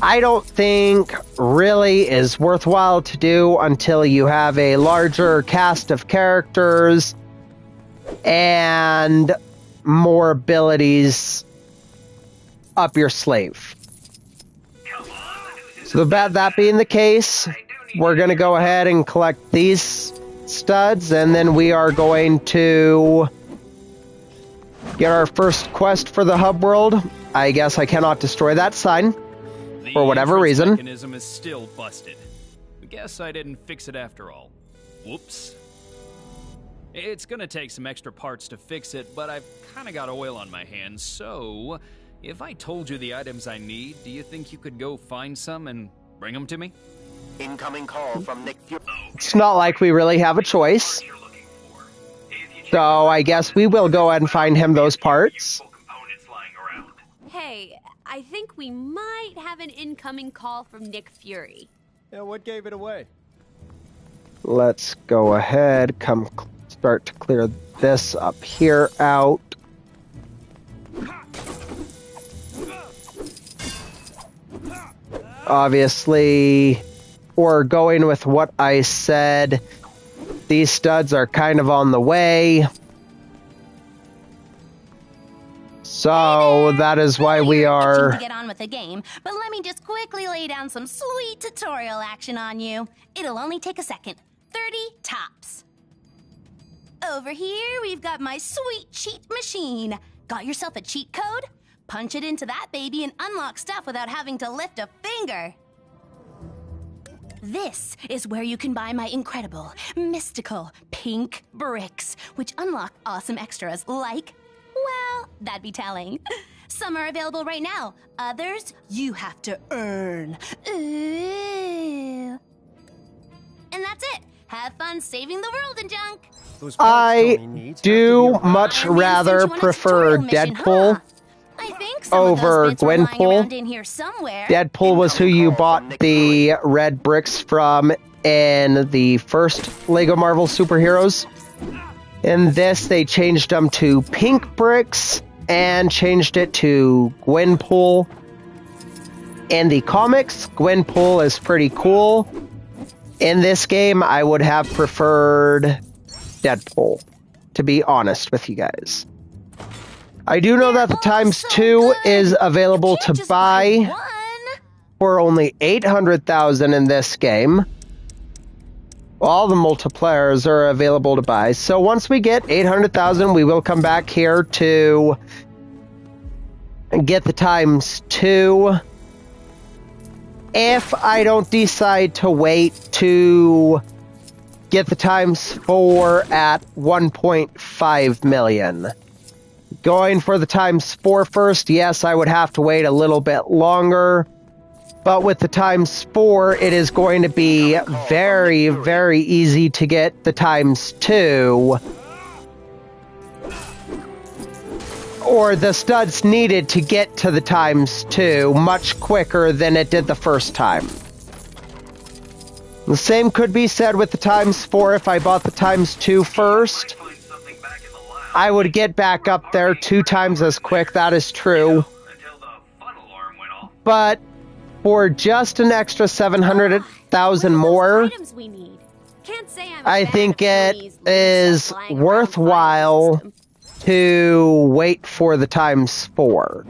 I don't think really is worthwhile to do until you have a larger cast of characters and more abilities up your sleeve. So that being the case, we're going to go ahead and collect these studs, and then we are going to get our first quest for the hub world. I guess I cannot destroy that sign for whatever reason. The mechanism is still busted. Guess I didn't fix it after all. Whoops. It's gonna take some extra parts to fix it, but I've kinda got oil on my hands, so if I told you the items I need, do you think you could go find some and bring them to me? Incoming call from Nick Fury. It's not like we really have a choice. So I guess we will go ahead and find him those parts. Hey, I think we might have an incoming call from Nick Fury. Yeah, what gave it away? Let's go ahead, start to clear this up here out. Obviously, we're going with what I said. These studs are kind of on the way. So that is why we are... to get on with the game, but let me just quickly lay down some sweet tutorial action on you. It'll only take a second. 30 tops. Over here, we've got my sweet cheat machine. Got yourself a cheat code? Punch it into that baby and unlock stuff without having to lift a finger. This is where you can buy my incredible, mystical, pink bricks, which unlock awesome extras like, well, that'd be telling. Some are available right now. Others, you have to earn. Ooh. And that's it. Have fun saving the world and junk. I do much rather prefer Deadpool over Gwenpool. Deadpool was who you bought the red bricks from in the first LEGO Marvel Superheroes. In this, they changed them to pink bricks and changed it to Gwenpool. In the comics, Gwenpool is pretty cool. In this game, I would have preferred Deadpool, to be honest with you guys. I do know that the ×2 is available to buy for only 800,000 in this game. All the multipliers are available to buy. So once we get 800,000, we will come back here to get the ×2. If I don't decide to wait to get the ×4 at 1.5 million. Going for the ×4 first, yes, I would have to wait a little bit longer. But with the ×4, it is going to be very, very easy to get the ×2. Or the studs needed to get to the ×2 much quicker than it did the first time. The same could be said with the ×4. If I bought the ×2 first, I would get back up there 2 times as quick. That is true. But for just an extra 700,000 more, I think it is worthwhile to wait for the ×4.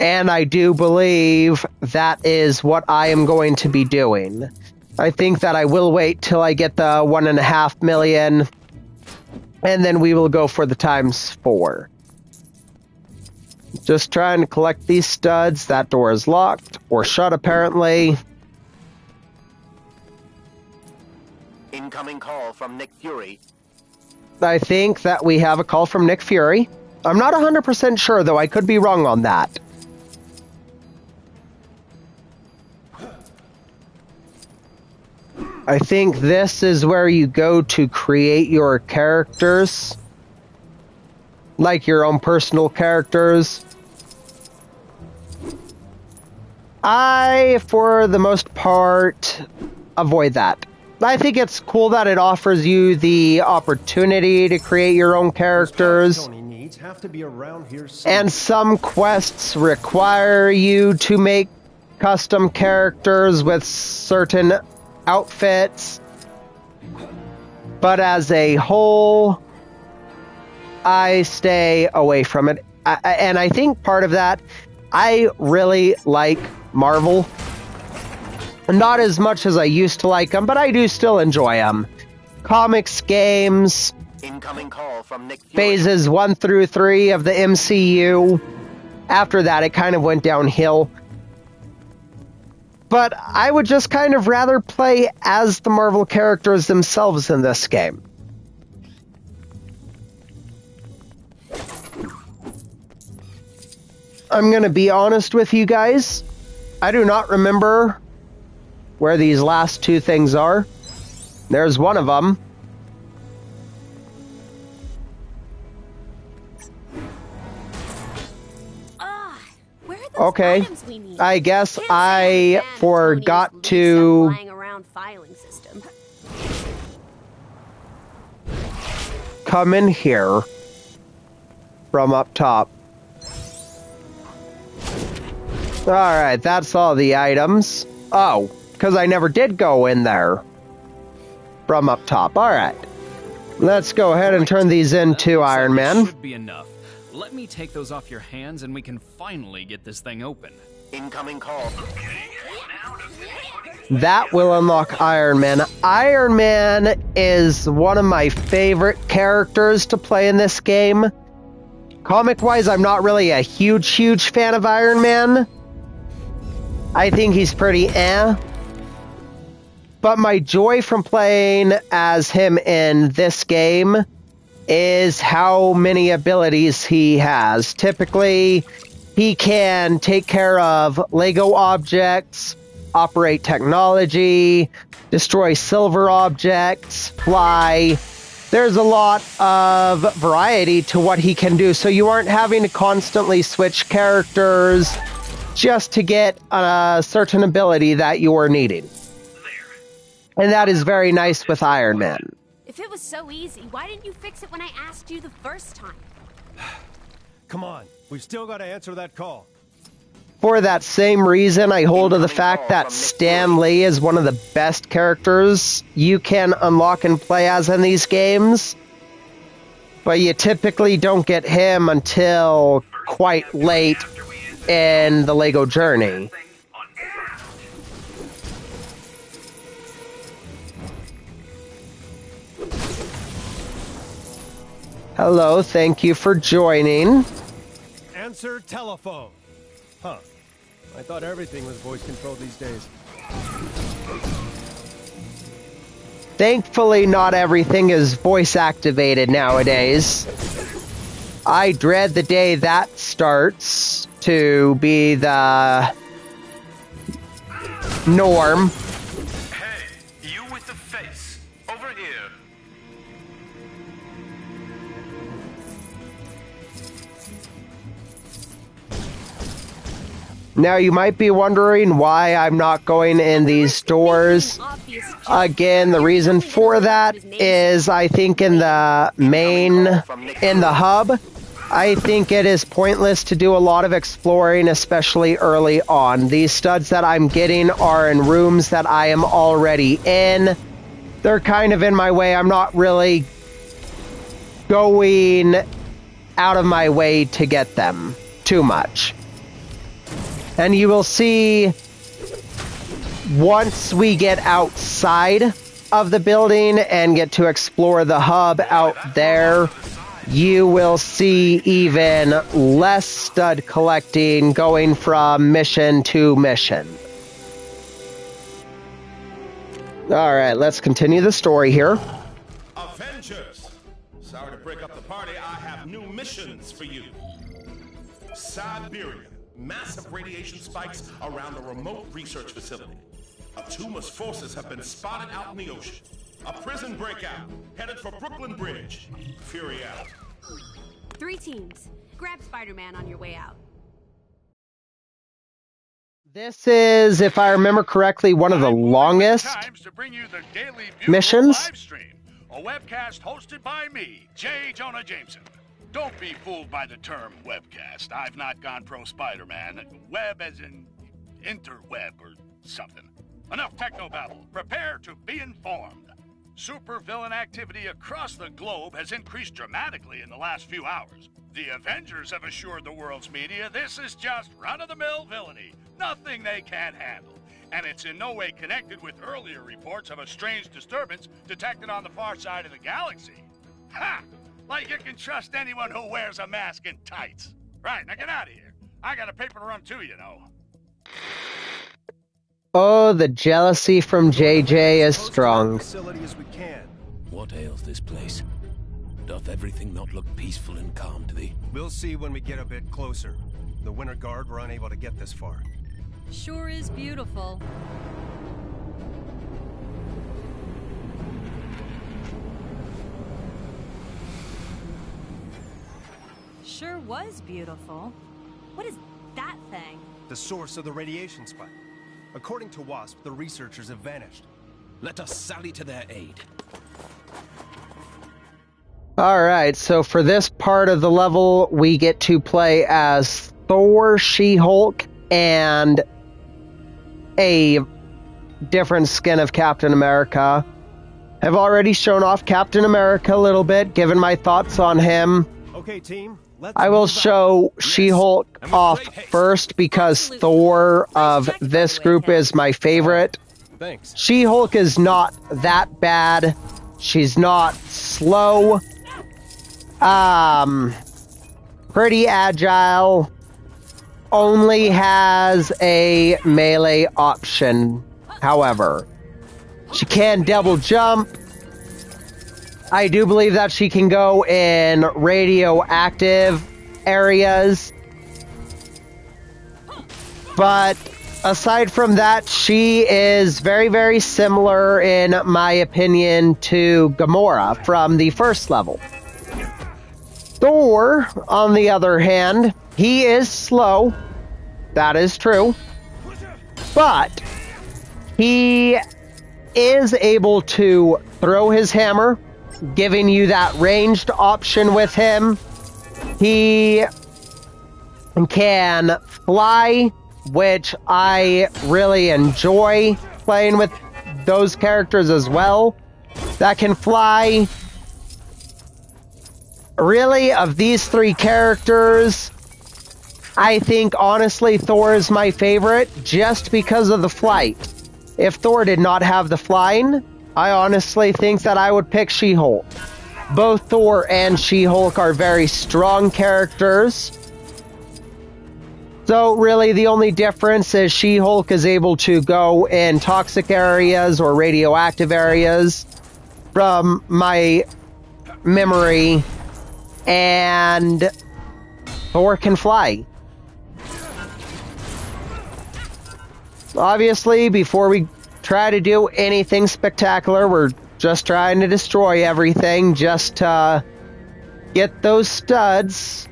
And I do believe that is what I am going to be doing. I think that I will wait till I get the 1.5 million And then we will go for the ×4. Just trying to collect these studs. That door is locked or shut, apparently. Incoming call from Nick Fury. I think that we have a call from Nick Fury. I'm not 100% sure, though. I could be wrong on that. I think this is where you go to create your characters. Like your own personal characters. I, for the most part, avoid that. I think it's cool that it offers you the opportunity to create your own characters. And some quests require you to make custom characters with certain outfits. But as a whole, I stay away from it. And I think part of that, I really like Marvel. Not as much as I used to like them, but I do still enjoy them. Comics, games, Incoming call from Nick Fury. phases 1 through 3 of the MCU. After that, it kind of went downhill. But I would just kind of rather play as the Marvel characters themselves in this game. I'm going to be honest with you guys. I do not remember where these last two things are. There's one of them. Where are those Okay. items we need? I guess Can't I say forgot Tony's to lying around filing system. come in here from up top. Alright, that's all the items. Oh, because I never did go in there from up top. Alright. Let's go ahead and turn these into Iron Man. Should be enough. Let me take those off your hands and we can finally get this thing open. Incoming call. That will unlock Iron Man. Iron Man is one of my favorite characters to play in this game. Comic-wise, I'm not really a huge fan of Iron Man. I think he's pretty eh. But my joy from playing as him in this game is how many abilities he has. Typically, he can take care of Lego objects, operate technology, destroy silver objects, fly. There's a lot of variety to what he can do, so you aren't having to constantly switch characters just to get a certain ability that you're needing. And that is very nice with Iron Man. If it was so easy, why didn't you fix it when I asked you the first time? Come on, we've still got to answer that call. For that same reason, I hold to the fact that Stan Lee is one of the best characters you can unlock and play as in these games. But you typically don't get him until quite late in the Lego journey. Hello, thank you for joining. Answer telephone. Huh. I thought everything was voice controlled these days. Thankfully, not everything is voice activated nowadays. I dread the day that starts to be the norm. Hey, you with the face. Over here. Now, you might be wondering why I'm not going in these doors. Again, the reason for that is I think in the hub, I think it is pointless to do a lot of exploring, especially early on. These studs that I'm getting are in rooms that I am already in. They're kind of in my way. I'm not really going out of my way to get them too much. And you will see, once we get outside of the building and get to explore the hub out there, you will see even less stud collecting going from mission to mission. Alright, let's continue the story here. Avengers! Sorry to break up the party, I have new missions for you. Siberia. Massive radiation spikes around a remote research facility. Atuma's forces have been spotted out in the ocean. A prison breakout, headed for Brooklyn Bridge. Fury out. 3 teams. Grab Spider-Man on your way out. This is, if I remember correctly, one of the longest missions. A webcast hosted by me, J. Jonah Jameson. Don't be fooled by the term webcast. I've not gone pro Spider-Man. Web as in interweb or something. Enough technobabble. Prepare to be informed. Supervillain activity across the globe has increased dramatically in the last few hours. The Avengers have assured the world's media this is just run-of-the-mill villainy. Nothing they can't handle. And it's in no way connected with earlier reports of a strange disturbance detected on the far side of the galaxy. Ha! Like you can trust anyone who wears a mask and tights. Right, now get out of here. I got a paper to run too, you know. Oh, the jealousy from JJ is strong. What ails this place? Doth everything not look peaceful and calm to thee? We'll see when we get a bit closer. The Winter Guard were unable to get this far. Sure is beautiful. Sure was beautiful. What is that thing? The source of the radiation spike. According to WASP, the researchers have vanished. Let us sally to their aid. Alright, so for this part of the level, we get to play as Thor, She-Hulk, and a different skin of Captain America. I've already shown off Captain America a little bit, given my thoughts on him. Okay, team. I will show She-Hulk off first because Thor of this group is my favorite. Thanks. She-Hulk is not that bad. She's not slow. Pretty agile. Only has a melee option, however. She can double jump. I do believe that she can go in radioactive areas. But aside from that, she is very, very similar, in my opinion, to Gamora from the first level. Thor, on the other hand, he is slow. That is true. But he is able to throw his hammer, giving you that ranged option with him. He can fly, which I really enjoy playing with those characters as well that can fly. Really, of these three characters, I think honestly Thor is my favorite just because of the flight. If Thor did not have the flying, I honestly think that I would pick She-Hulk. Both Thor and She-Hulk are very strong characters. So really the only difference is She-Hulk is able to go in toxic areas or radioactive areas from my memory, and Thor can fly. Obviously, before we try to do anything spectacular, we're just trying to destroy everything just to get those studs.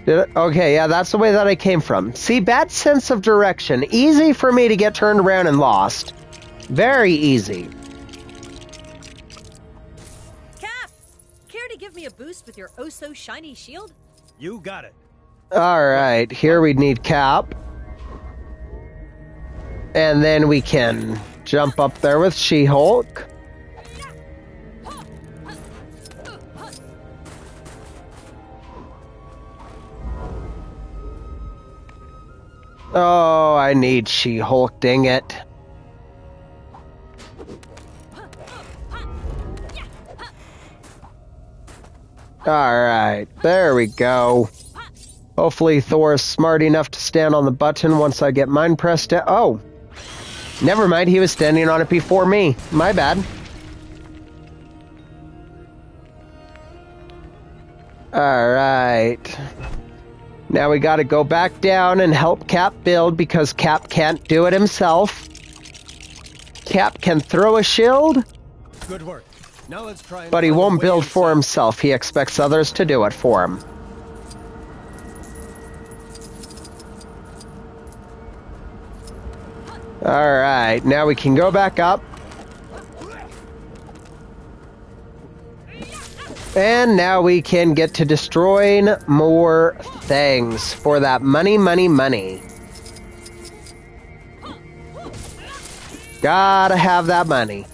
Okay, yeah, that's the way that I came from. See, bad sense of direction. Easy for me to get turned around and lost. Very easy. Cap! Care to give me a boost with your oh-so-shiny shield? You got it. Alright, here we need Cap. And then we can jump up there with She-Hulk. Oh, I need She-Hulk, dang it. Alright, there we go. Hopefully Thor is smart enough to stand on the button once I get mine pressed down. Oh! Never mind, he was standing on it before me. My bad. Alright. Now we gotta go back down and help Cap build because Cap can't do it himself. Cap can throw a shield, Good work. Now let's try. but he won't build for himself. He expects others to do it for him. Alright, now we can go back up. And now we can get to destroying more things for that money, money, money. Gotta have that money.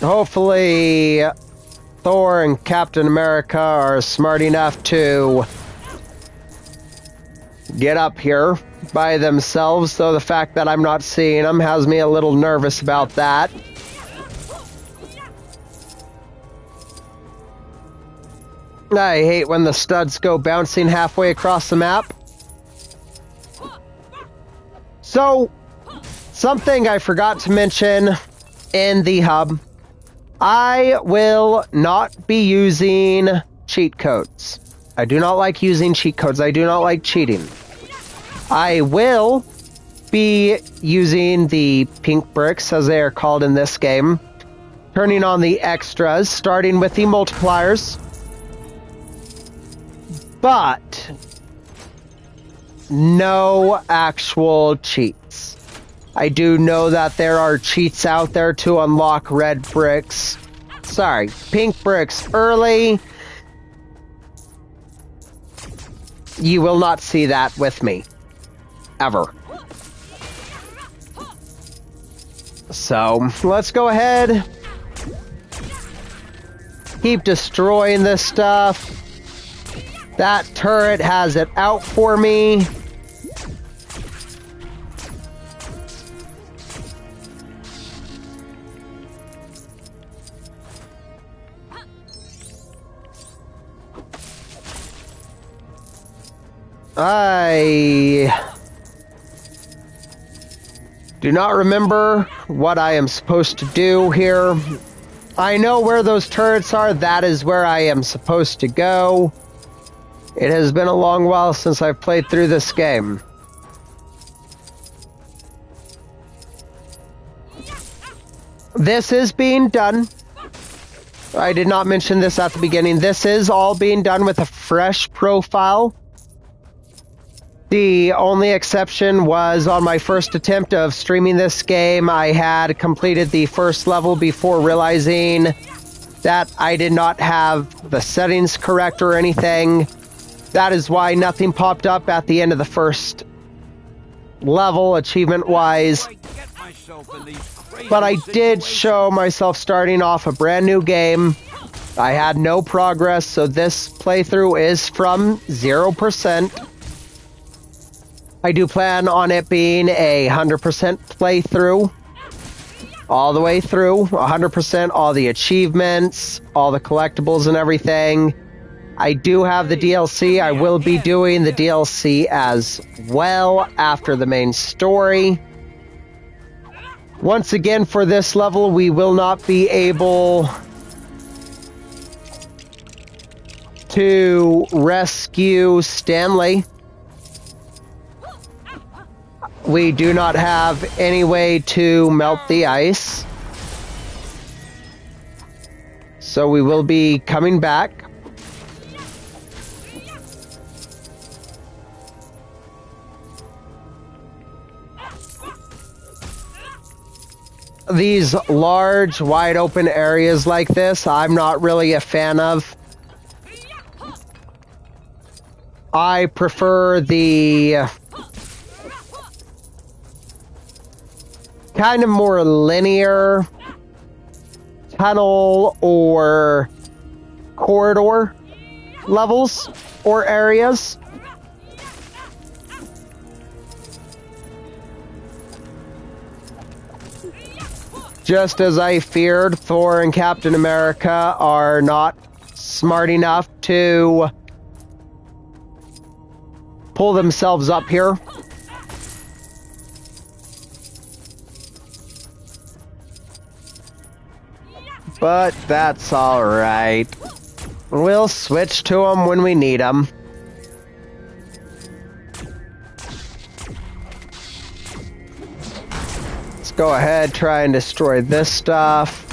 Hopefully, Thor and Captain America are smart enough to get up here by themselves, though the fact that I'm not seeing them has me a little nervous about that. I hate when the studs go bouncing halfway across the map. So, something I forgot to mention in the hub. I will not be using cheat codes. I do not like using cheat codes. I do not like cheating. I will be using the pink bricks, as they are called in this game. Turning on the extras, starting with the multipliers. But no actual cheats. I do know that there are cheats out there to unlock red bricks. Sorry, pink bricks early. You will not see that with me. Ever. So, let's go ahead. Keep destroying this stuff. That turret has it out for me. I do not remember what I am supposed to do here. I know where those turrets are. That is where I am supposed to go. It has been a long while since I've played through this game. This is being done. I did not mention this at the beginning. This is all being done with a fresh profile. The only exception was on my first attempt of streaming this game, I had completed the first level before realizing that I did not have the settings correct or anything. That is why nothing popped up at the end of the first level, achievement-wise. But I did show myself starting off a brand new game. I had no progress, so this playthrough is from 0%. I do plan on it being a 100% playthrough. All the way through. 100% all the achievements, all the collectibles and everything. I do have the DLC. I will be doing the DLC as well after the main story. Once again, for this level, we will not be able to rescue Stanley. We do not have any way to melt the ice. So we will be coming back. These large, wide open areas like this, I'm not really a fan of. I prefer the kind of more linear tunnel or corridor levels or areas. Just as I feared, Thor and Captain America are not smart enough to pull themselves up here. But that's alright. We'll switch to them when we need them. Let's go ahead, try and destroy this stuff.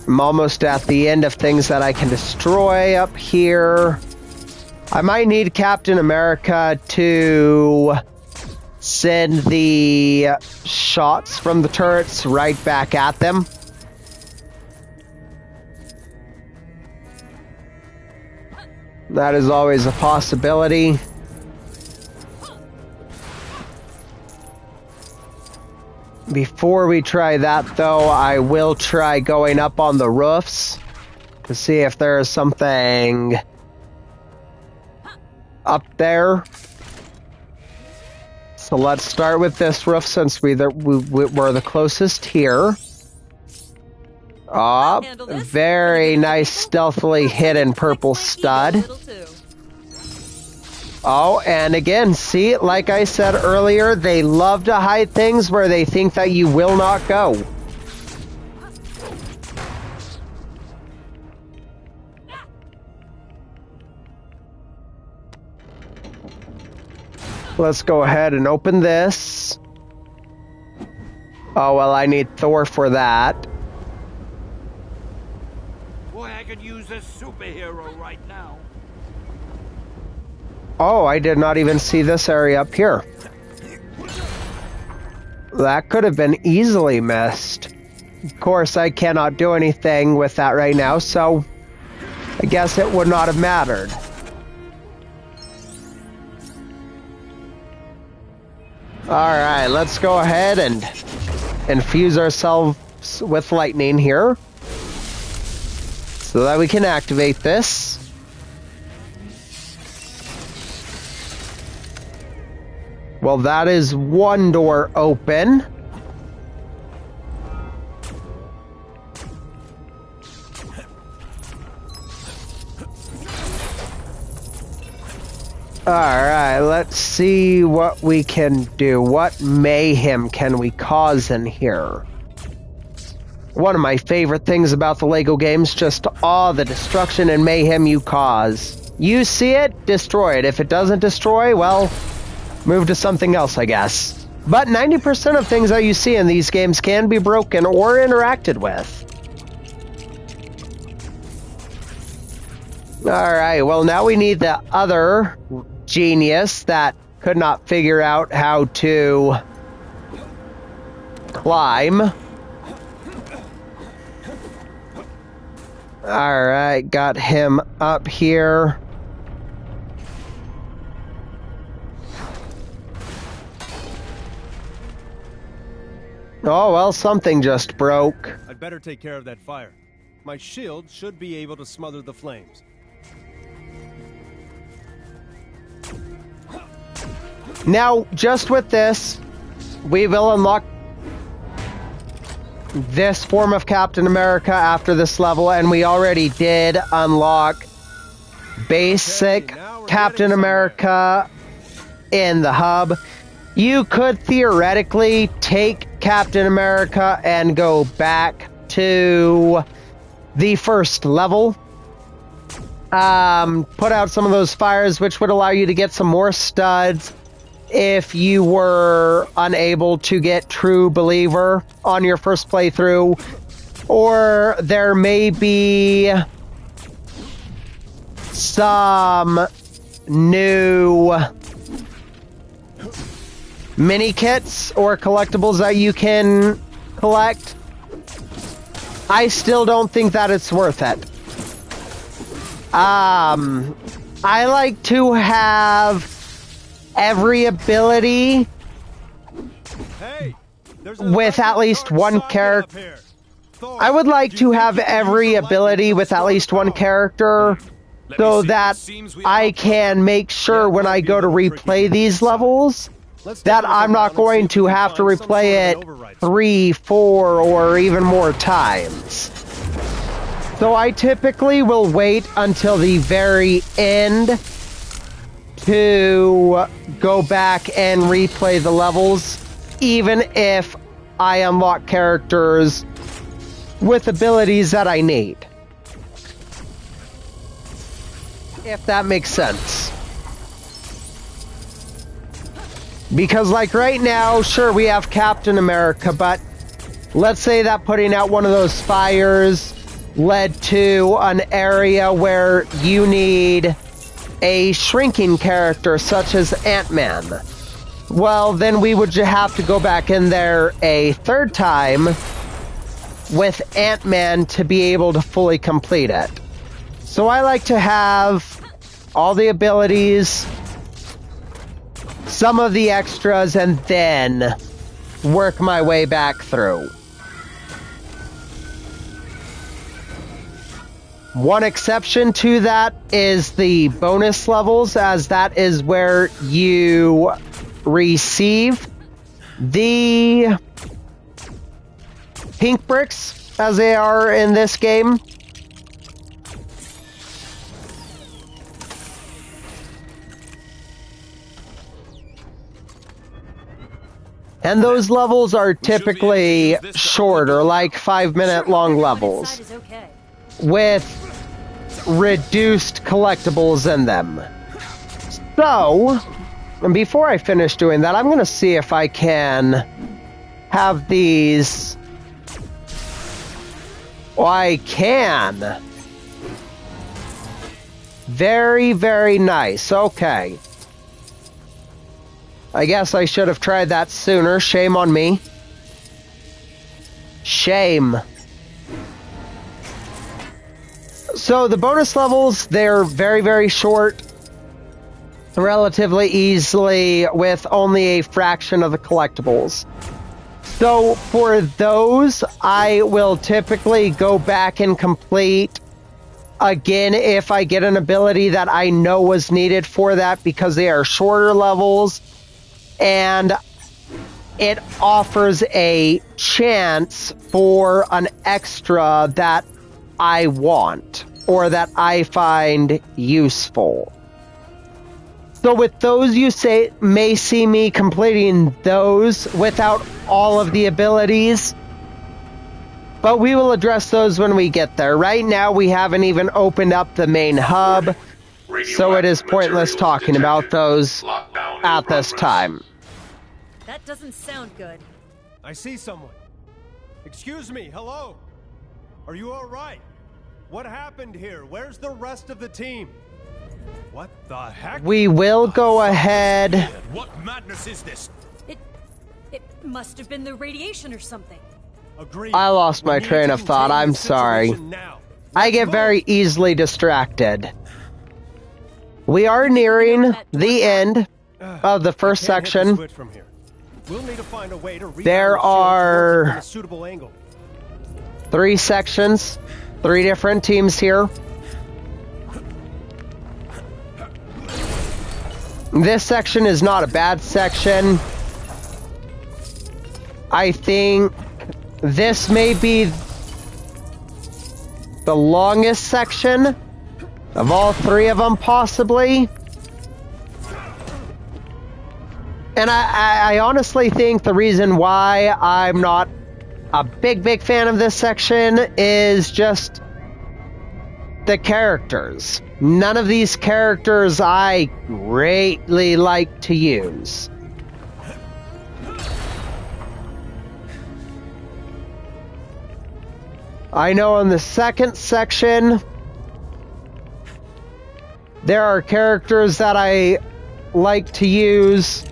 I'm almost at the end of things that I can destroy up here. I might need Captain America to send the shots from the turrets right back at them. That is always a possibility. Before we try that, though, I will try going up on the roofs to see if there is something up there. So let's start with this roof since we're the closest here. Oh, very nice stealthily hidden purple stud. Oh, and again, see, like I said earlier, they love to hide things where they think that you will not go. Let's go ahead and open this. Oh, well, I need Thor for that. Boy, I could use a superhero right now. Oh, I did not even see this area up here. That could have been easily missed. Of course, I cannot do anything with that right now, so I guess it would not have mattered. Alright, let's go ahead and infuse ourselves with lightning here so that we can activate this. Well, that is one door open. Alright, let's see what we can do. What mayhem can we cause in here? One of my favorite things about the LEGO games, just all the destruction and mayhem you cause. You see it, destroy it. If it doesn't destroy, well, move to something else, I guess. But 90% of things that you see in these games can be broken or interacted with. Alright, well now we need the other genius that could not figure out how to climb. Alright, got him up here. Oh, well, something just broke. I'd better take care of that fire. My shield should be able to smother the flames. Now, just with this, we will unlock this form of Captain America after this level, and we already did unlock basic Captain America in the hub. You could theoretically take Captain America and go back to the first level. Put out some of those fires, which would allow you to get some more studs if you were unable to get True Believer on your first playthrough. Or there may be some new mini kits or collectibles that you can collect. I still don't think that it's worth it. I like to have every ability with at least one character. I would like to have every ability with at least one character so that I can make sure when I go to replay these levels that I'm not going to have to replay it 3, 4, or even more times. So I typically will wait until the very end to go back and replay the levels, even if I unlock characters with abilities that I need. If that makes sense. Because like right now, sure, we have Captain America, but let's say that putting out one of those fires led to an area where you need a shrinking character such as Ant-Man. Well, then we would have to go back in there a third time with Ant-Man to be able to fully complete it. So I like to have all the abilities, some of the extras, and then work my way back through. One exception to that is the bonus levels, as that is where you receive the pink bricks, as they are in this game. And those levels are typically shorter, like 5-minute long levels, with reduced collectibles in them. So, before I finish doing that, I'm going to see if I can have these. Oh, I can. Very, very nice. Okay. I guess I should have tried that sooner. Shame on me. Shame. So the bonus levels, they're very, very short. Relatively easily with only a fraction of the collectibles. So for those, I will typically go back and complete again if I get an ability that I know was needed for that, because they are shorter levels and it offers a chance for an extra that I want or that I find useful. So with those, you may see me completing those without all of the abilities, but we will address those when we get there. Right now, we haven't even opened up the main hub, so it is pointless talking about those at this time. That doesn't sound good. I see someone. Excuse me, hello? Are you all right? What happened here? Where's the rest of the team? What the heck? We will go ahead. What madness is this? It must have been the radiation or something. Agreed. I lost my train of thought. I'm sorry. I get very easily distracted. We are nearing the end of the first section. We'll need to find a way to there are a suitable angle. 3 sections, 3 different teams here. This section is not a bad section. I think this may be the longest section of all 3 of them, possibly. And I honestly think the reason why I'm not a big fan of this section is just the characters. None of these characters I greatly like to use. I know in the second section, there are characters that I like to use,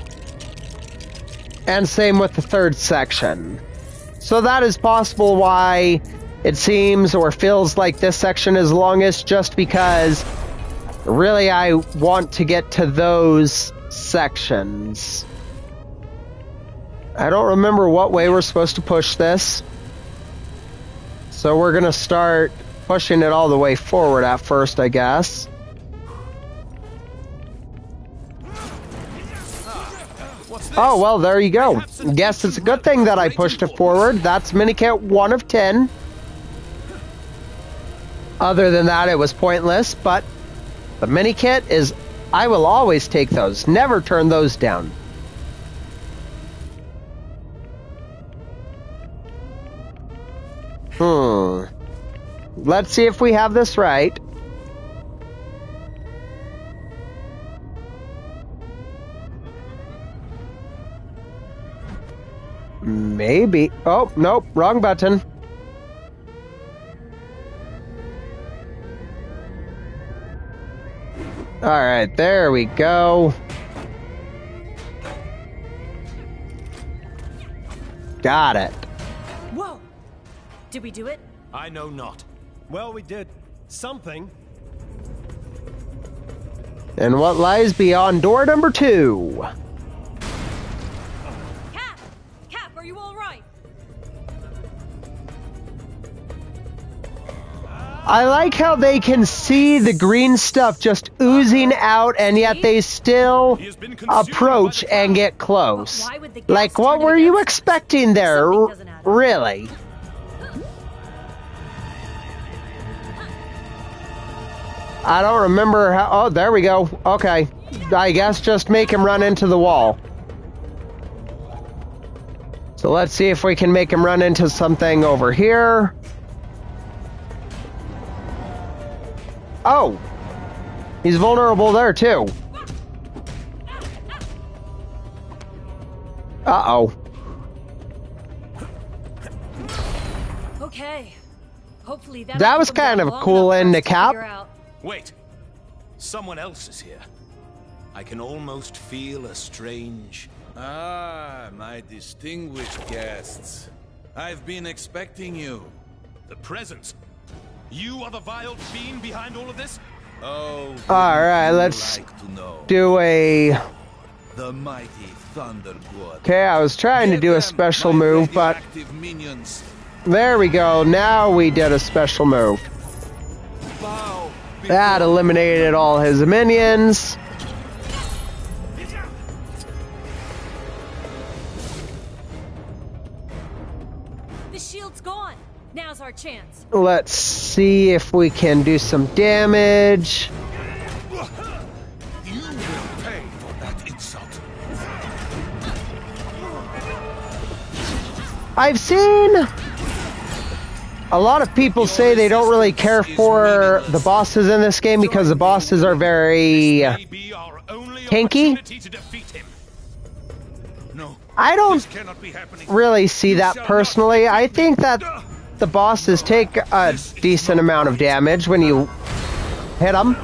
and same with the third section. So that is possible why it seems or feels like this section is longest, just because really I want to get to those sections. I don't remember what way we're supposed to push this. So we're going to start pushing it all the way forward at first, I guess. Oh, well, there you go. Guess it's a good thing that I pushed it forward. That's minikit 1 of 10. Other than that, it was pointless, but the minikit is... I will always take those. Never turn those down. Let's see if we have this right. Maybe. Oh, nope. Wrong button. Alright, there we go. Got it. Whoa! Did we do it? I know not. Well, we did something. And what lies beyond door number 2? Cap, are you all right? I like how they can see the green stuff just oozing out, and yet they still approach and get close. Like, what were you expecting there? Really? I don't remember how... Oh, there we go. Okay. I guess just make him run into the wall. So let's see if we can make him run into something over here. Oh! He's vulnerable there, too. Uh-oh. Okay. Hopefully that was kind of a cool end to Cap. Wait. Someone else is here. I can almost feel a strange... Ah, my distinguished guests. I've been expecting you. The presence. You are the vile fiend behind all of this? Oh. Alright, let's do a... The mighty Thunder God. Okay, I was trying to do a special move, but... There we go. Now we did a special move. That eliminated all his minions. The shield's gone. Now's our chance. Let's see if we can do some damage. You will pay for that insult. I've seen a lot of people say they don't really care for the bosses in this game because the bosses are very tanky. I don't really see that personally. I think that the bosses take a decent amount of damage when you hit them.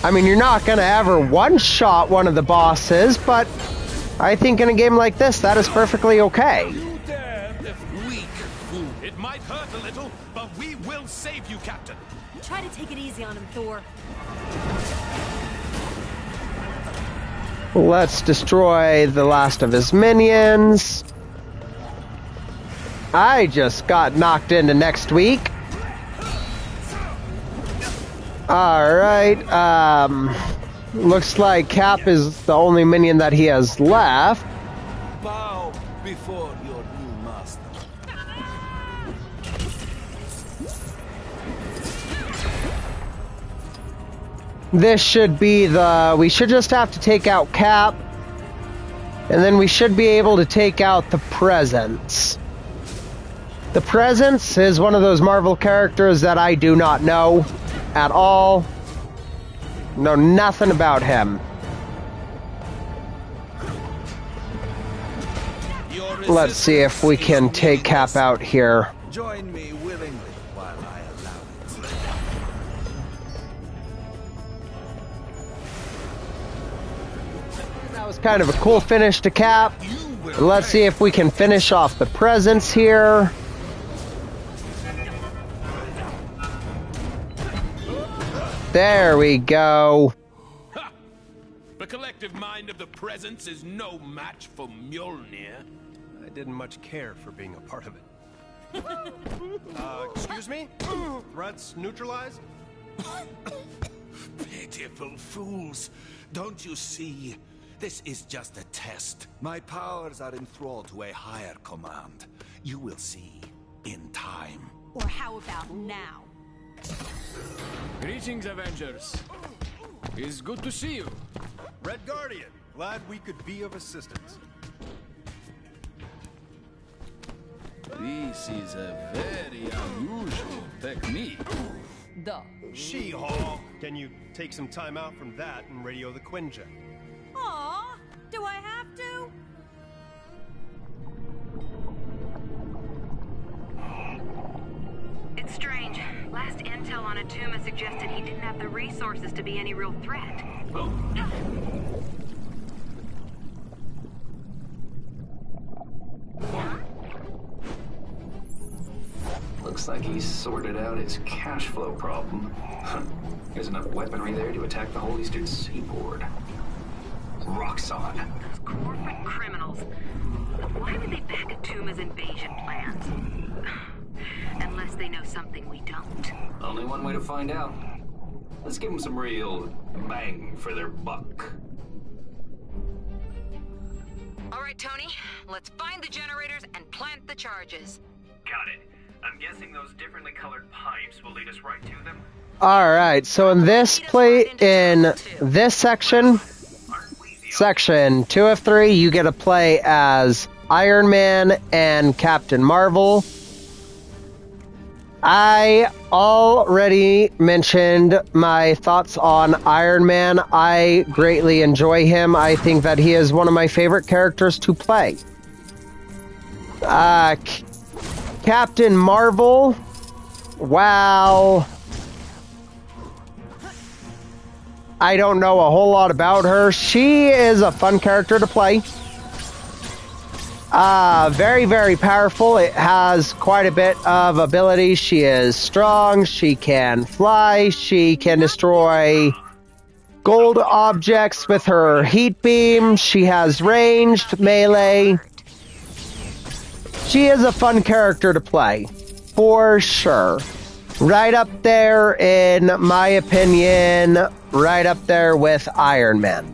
I mean, you're not going to ever one-shot one of the bosses, but I think in a game like this, that is perfectly okay. It might hurt a little, but we will save you, Captain. Try to take it easy on him, Thor. Let's destroy the last of his minions. I just got knocked into next week. Alright, looks like Cap is the only minion that he has left. Bow before your new master. This should be the... We should just have to take out Cap. And then we should be able to take out the Presence. The Presence is one of those Marvel characters that I do not know at all. Know nothing about him. Let's see if we can take Cap out here. Join me willingly while I allow it. That was kind of a cool finish to Cap. Let's see if we can finish off the Presence here. There we go. Ha! The collective mind of the Presence is no match for Mjolnir. I didn't much care for being a part of it. Excuse me? Threats neutralized? Pitiful fools. Don't you see? This is just a test. My powers are enthralled to a higher command. You will see in time. Or how about now? Greetings, Avengers. It's good to see you. Red Guardian, glad we could be of assistance. This is a very unusual technique. Duh. She-Hulk! Can you take some time out from that and radio the Quinjet? Aw, do I have to? It's strange. Last intel on Atuma suggested he didn't have the resources to be any real threat. Looks like he's sorted out his cash flow problem. There's enough weaponry there to attack the Holy Eastern Seaboard. Roxxon. Those corporate criminals. Why would they back Atuma's invasion plans? Unless they know something we don't. Only one way to find out. Let's give them some real bang for their buck. All right, Tony. Let's find the generators and plant the charges. Got it. I'm guessing those differently colored pipes will lead us right to them. Alright, so in this section, section 2 of 3, you get to play as Iron Man and Captain Marvel. I already mentioned my thoughts on Iron Man. I greatly enjoy him. I think that he is one of my favorite characters to play. Captain Marvel, wow. I don't know a whole lot about her. She is a fun character to play. Very, very powerful. It has quite a bit of ability. She is strong. She can fly. She can destroy gold objects with her heat beam. She has ranged melee. She is a fun character to play, for sure. Right up there, in my opinion, right up there with Iron Man.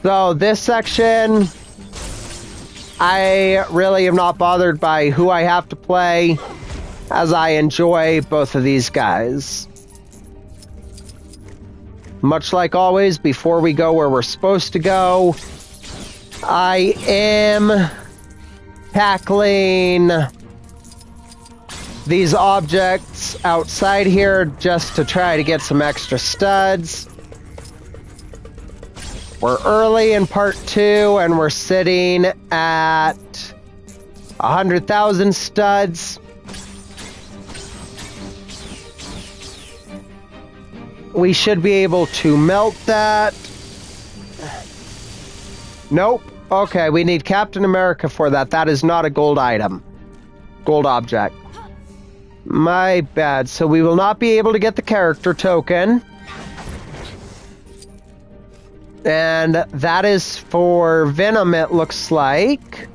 So this section, I really am not bothered by who I have to play, as I enjoy both of these guys. Much like always, before we go where we're supposed to go, I am tackling these objects outside here just to try to get some extra studs. We're early in part 2 and we're sitting at 100,000 studs. We should be able to melt that. Nope. Okay, we need Captain America for that. That is not a gold item. Gold object. My bad. So we will not be able to get the character token. And that is for Venom, it looks like.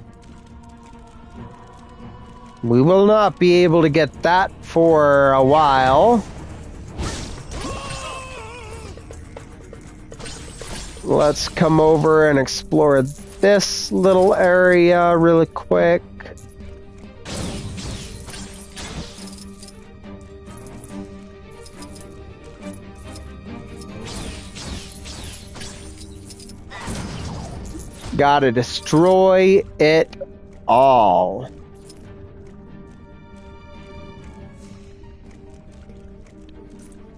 We will not be able to get that for a while. Let's come over and explore this little area really quick. Gotta destroy it all.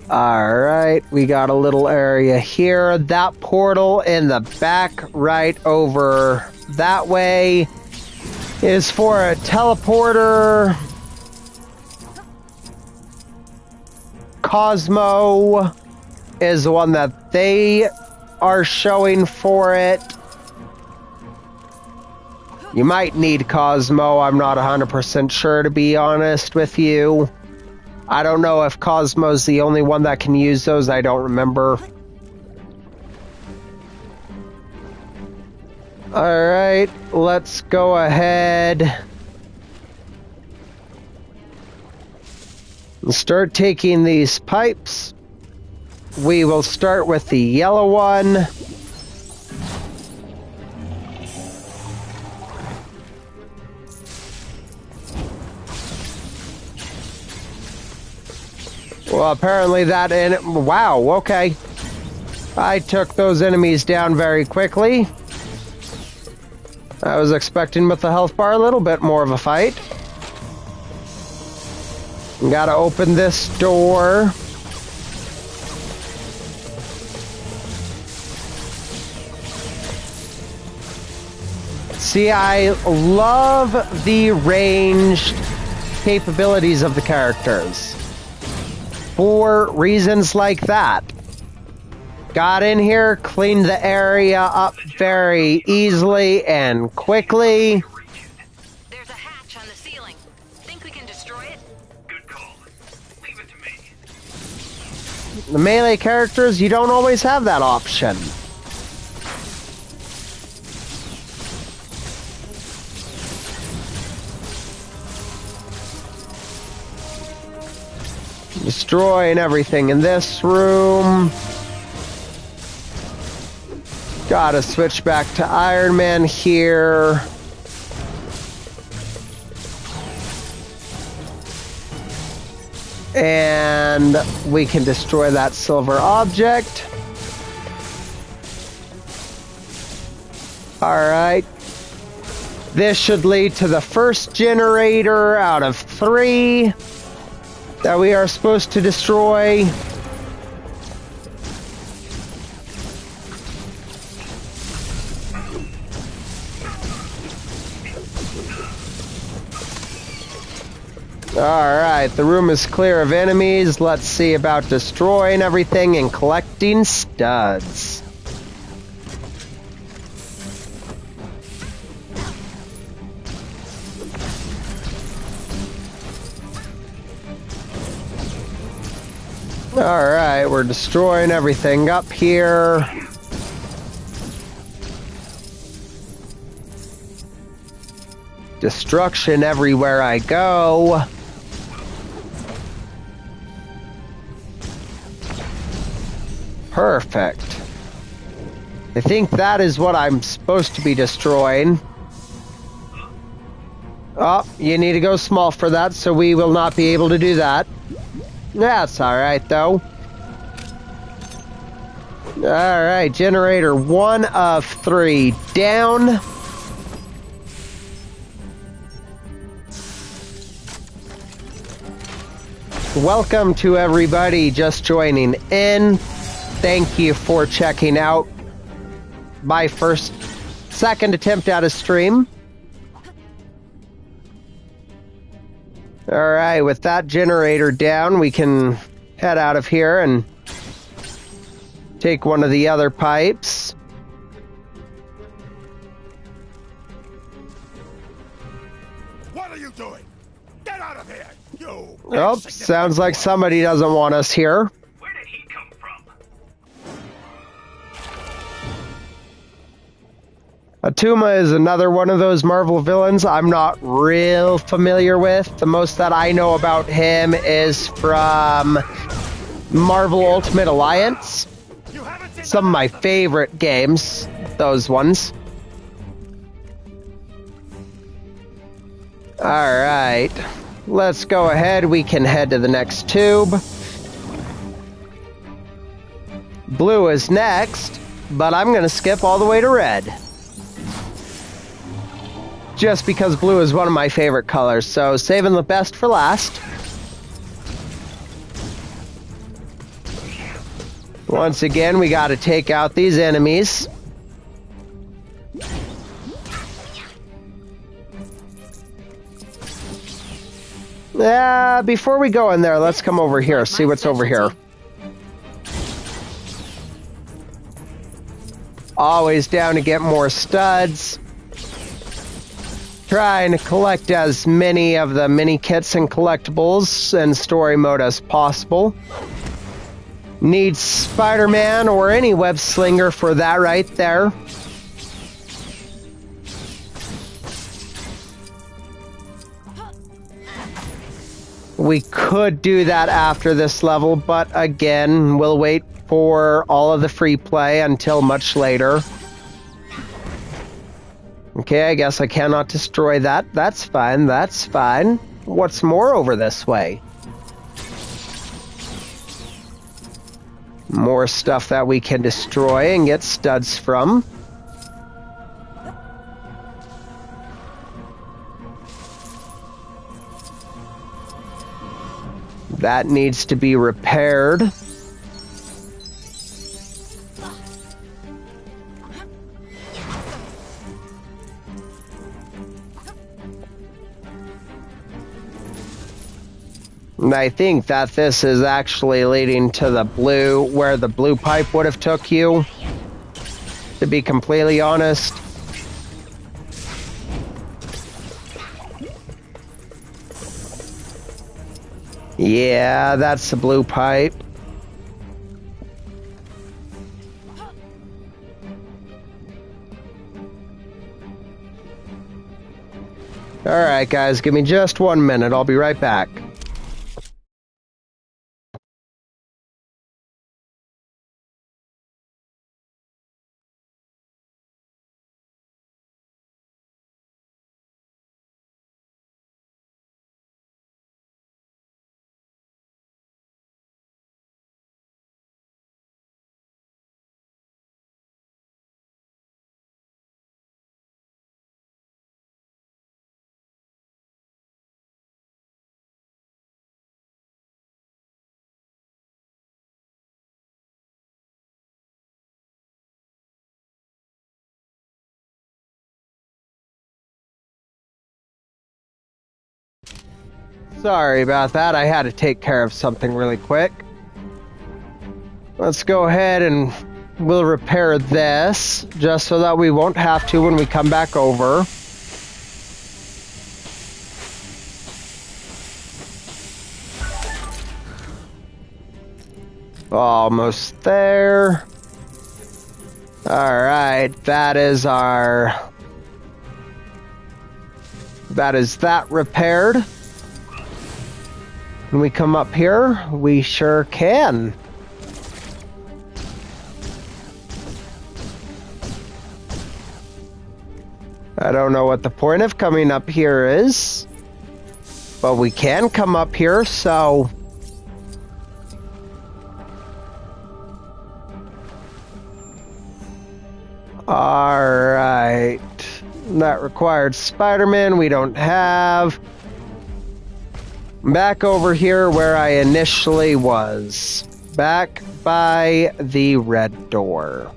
Alright, we got a little area here. That portal in the back right over that way is for a teleporter. Cosmo is the one that they are showing for it. You might need Cosmo, I'm not 100% sure, to be honest with you. I don't know if Cosmo's the only one that can use those, I don't remember. Alright, let's go ahead Start taking these pipes. We will start with the yellow one. Well, apparently that wow, okay. I took those enemies down very quickly. I was expecting with the health bar a little bit more of a fight. Gotta open this door. See, I love the ranged capabilities of the characters. For reasons like that. Got in here, cleaned the area up very easily and quickly. There's a hatch on the ceiling. Think we can destroy it? Good call. Leave it to me. The melee characters, you don't always have that option. Destroying everything in this room. Gotta switch back to Iron Man here. And we can destroy that silver object. Alright. This should lead to the first generator out of 3 that we are supposed to destroy. Alright, the room is clear of enemies. Let's see about destroying everything and collecting studs. Alright, we're destroying everything up here. Destruction everywhere I go. Perfect. I think that is what I'm supposed to be destroying. Oh, you need to go small for that, so we will not be able to do that. That's alright, though. Alright, generator 1 of 3 down. Welcome to everybody just joining in. Thank you for checking out my second attempt at a stream. Alright, with that generator down, we can head out of here and take one of the other pipes. What are you doing? Get out of here, you! Oh, sounds like somebody doesn't want us here. Where did he come from? Atuma is another one of those Marvel villains I'm not real familiar with. The most that I know about him is from Marvel Ultimate Alliance. Some of my favorite games, those ones. Alright, let's go ahead. We can head to the next tube. Blue is next, but I'm going to skip all the way to red. Just because blue is one of my favorite colors, so saving the best for last. Once again, we gotta take out these enemies. Before we go in there, let's come over here, see what's over here. Always down to get more studs. Trying to collect as many of the mini kits and collectibles in story mode as possible. Need Spider-Man or any web slinger for that right there. We could do that after this level, but again, we'll wait for all of the free play until much later. Okay, I guess I cannot destroy that. That's fine, that's fine. What's more over this way? More stuff that we can destroy and get studs from. That needs to be repaired. And I think that this is actually leading to the blue, where the blue pipe would have took you, to be completely honest. Yeah, that's the blue pipe. Alright guys, give me just 1 minute, I'll be right back. Sorry about that, I had to take care of something really quick. Let's go ahead and we'll repair this, just so that we won't have to when we come back over. Almost there. Alright, that is that repaired. Can we come up here? We sure can. I don't know what the point of coming up here is, but we can come up here, so... Alright. That required Spider-Man we don't have. Back over here where I initially was. Back by the red door.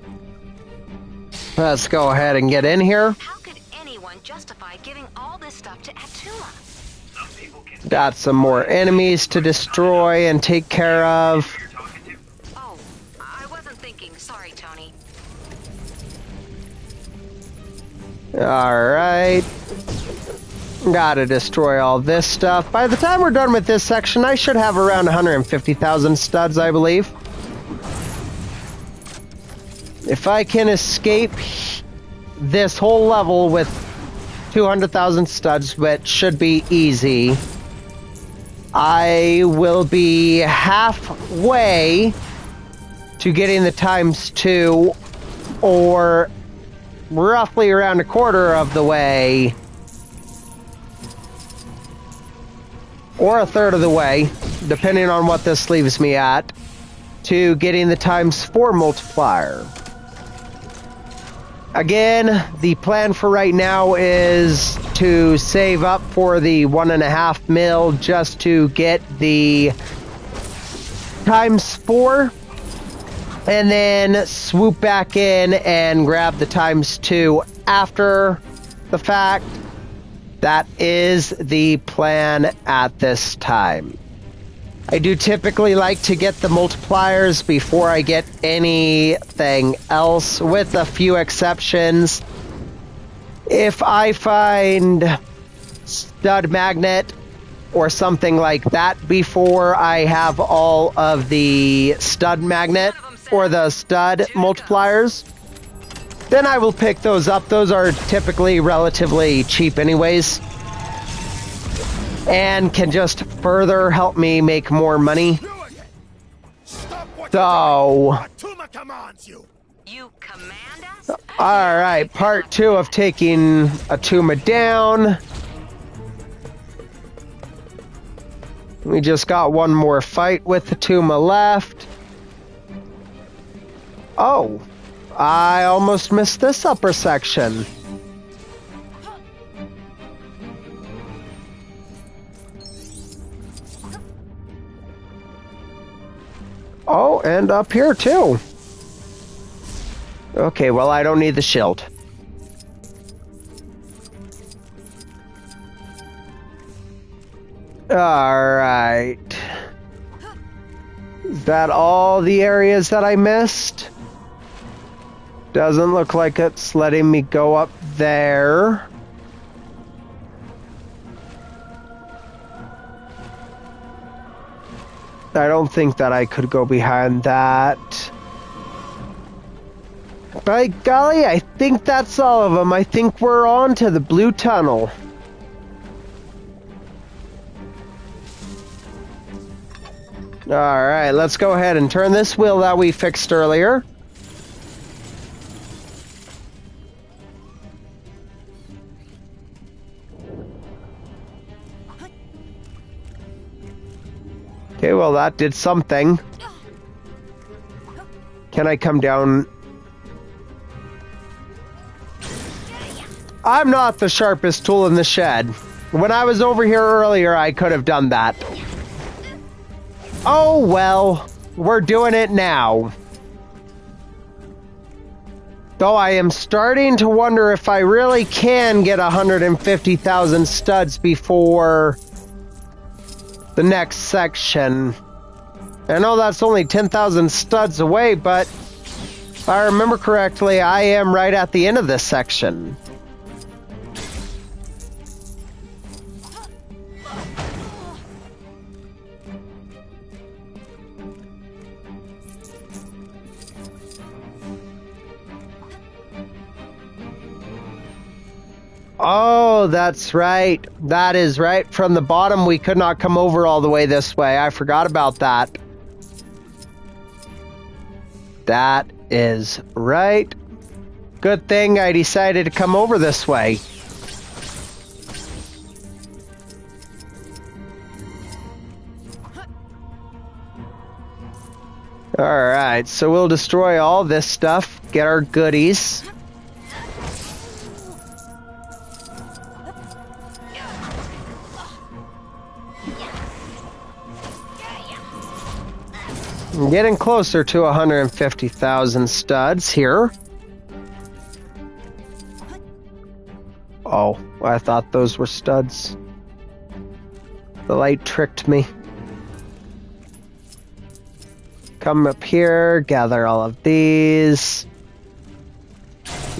Let's go ahead and get in here. How could anyone justify giving all this stuff to Attuma? Got some more enemies to destroy and take care of. Oh, I wasn't thinking. Sorry, Tony. Alright. Gotta destroy all this stuff. By the time we're done with this section, I should have around 150,000 studs, I believe. If I can escape this whole level with 200,000 studs, which should be easy, I will be halfway to getting the ×2, or roughly around a quarter of the way, or a third of the way, depending on what this leaves me at, to getting the ×4 multiplier. Again, the plan for right now is to save up for the 1.5 mil just to get the ×4, and then swoop back in and grab the ×2 after the fact. That is the plan at this time. I do typically like to get the multipliers before I get anything else, with a few exceptions. If I find stud magnet or something like that before I have all of the stud magnet or the stud multipliers, then I will pick those up. Those are typically relatively cheap anyways. and can just further help me make more money. So, You command us? alright, part 2 of taking Atuma down. We just got one more fight with Atuma left. Oh, I almost missed this upper section. Oh, and up here too. Okay, well, I don't need the shield. Alright. Is that all the areas that I missed? Doesn't look like it's letting me go up there. I don't think that I could go behind that. By golly, I think that's all of them. I think we're on to the blue tunnel. Alright, let's go ahead and turn this wheel that we fixed earlier. Okay, well, that did something. Can I come down? I'm not the sharpest tool in the shed. When I was over here earlier, I could have done that. Oh, well, we're doing it now. Though I am starting to wonder if I really can get 150,000 studs before the next section. I know that's only 10,000 studs away, but if I remember correctly, I am right at the end of this section. Oh, that's right. That is right. From the bottom, we could not come over all the way this way. I forgot about that. That is right. Good thing I decided to come over this way. Alright, so we'll destroy all this stuff, get our goodies. I'm getting closer to 150,000 studs here. Oh, I thought those were studs. The light tricked me. Come up here, gather all of these.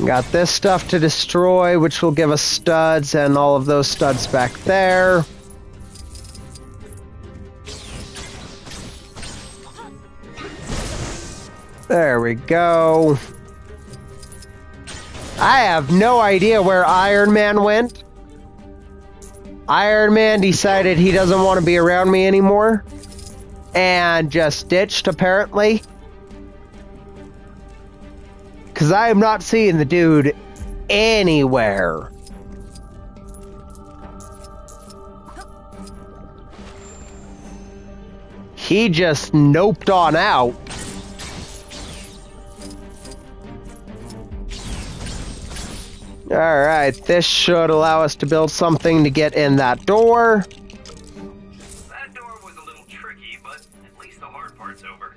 Got this stuff to destroy, which will give us studs, and all of those studs back there. There we go. I have no idea where Iron Man went. Iron Man decided he doesn't want to be around me anymore. And just ditched, apparently. Because I am not seeing the dude anywhere. He just noped on out. Alright, this should allow us to build something to get in that door. That door was a little tricky, but at least the hard part's over.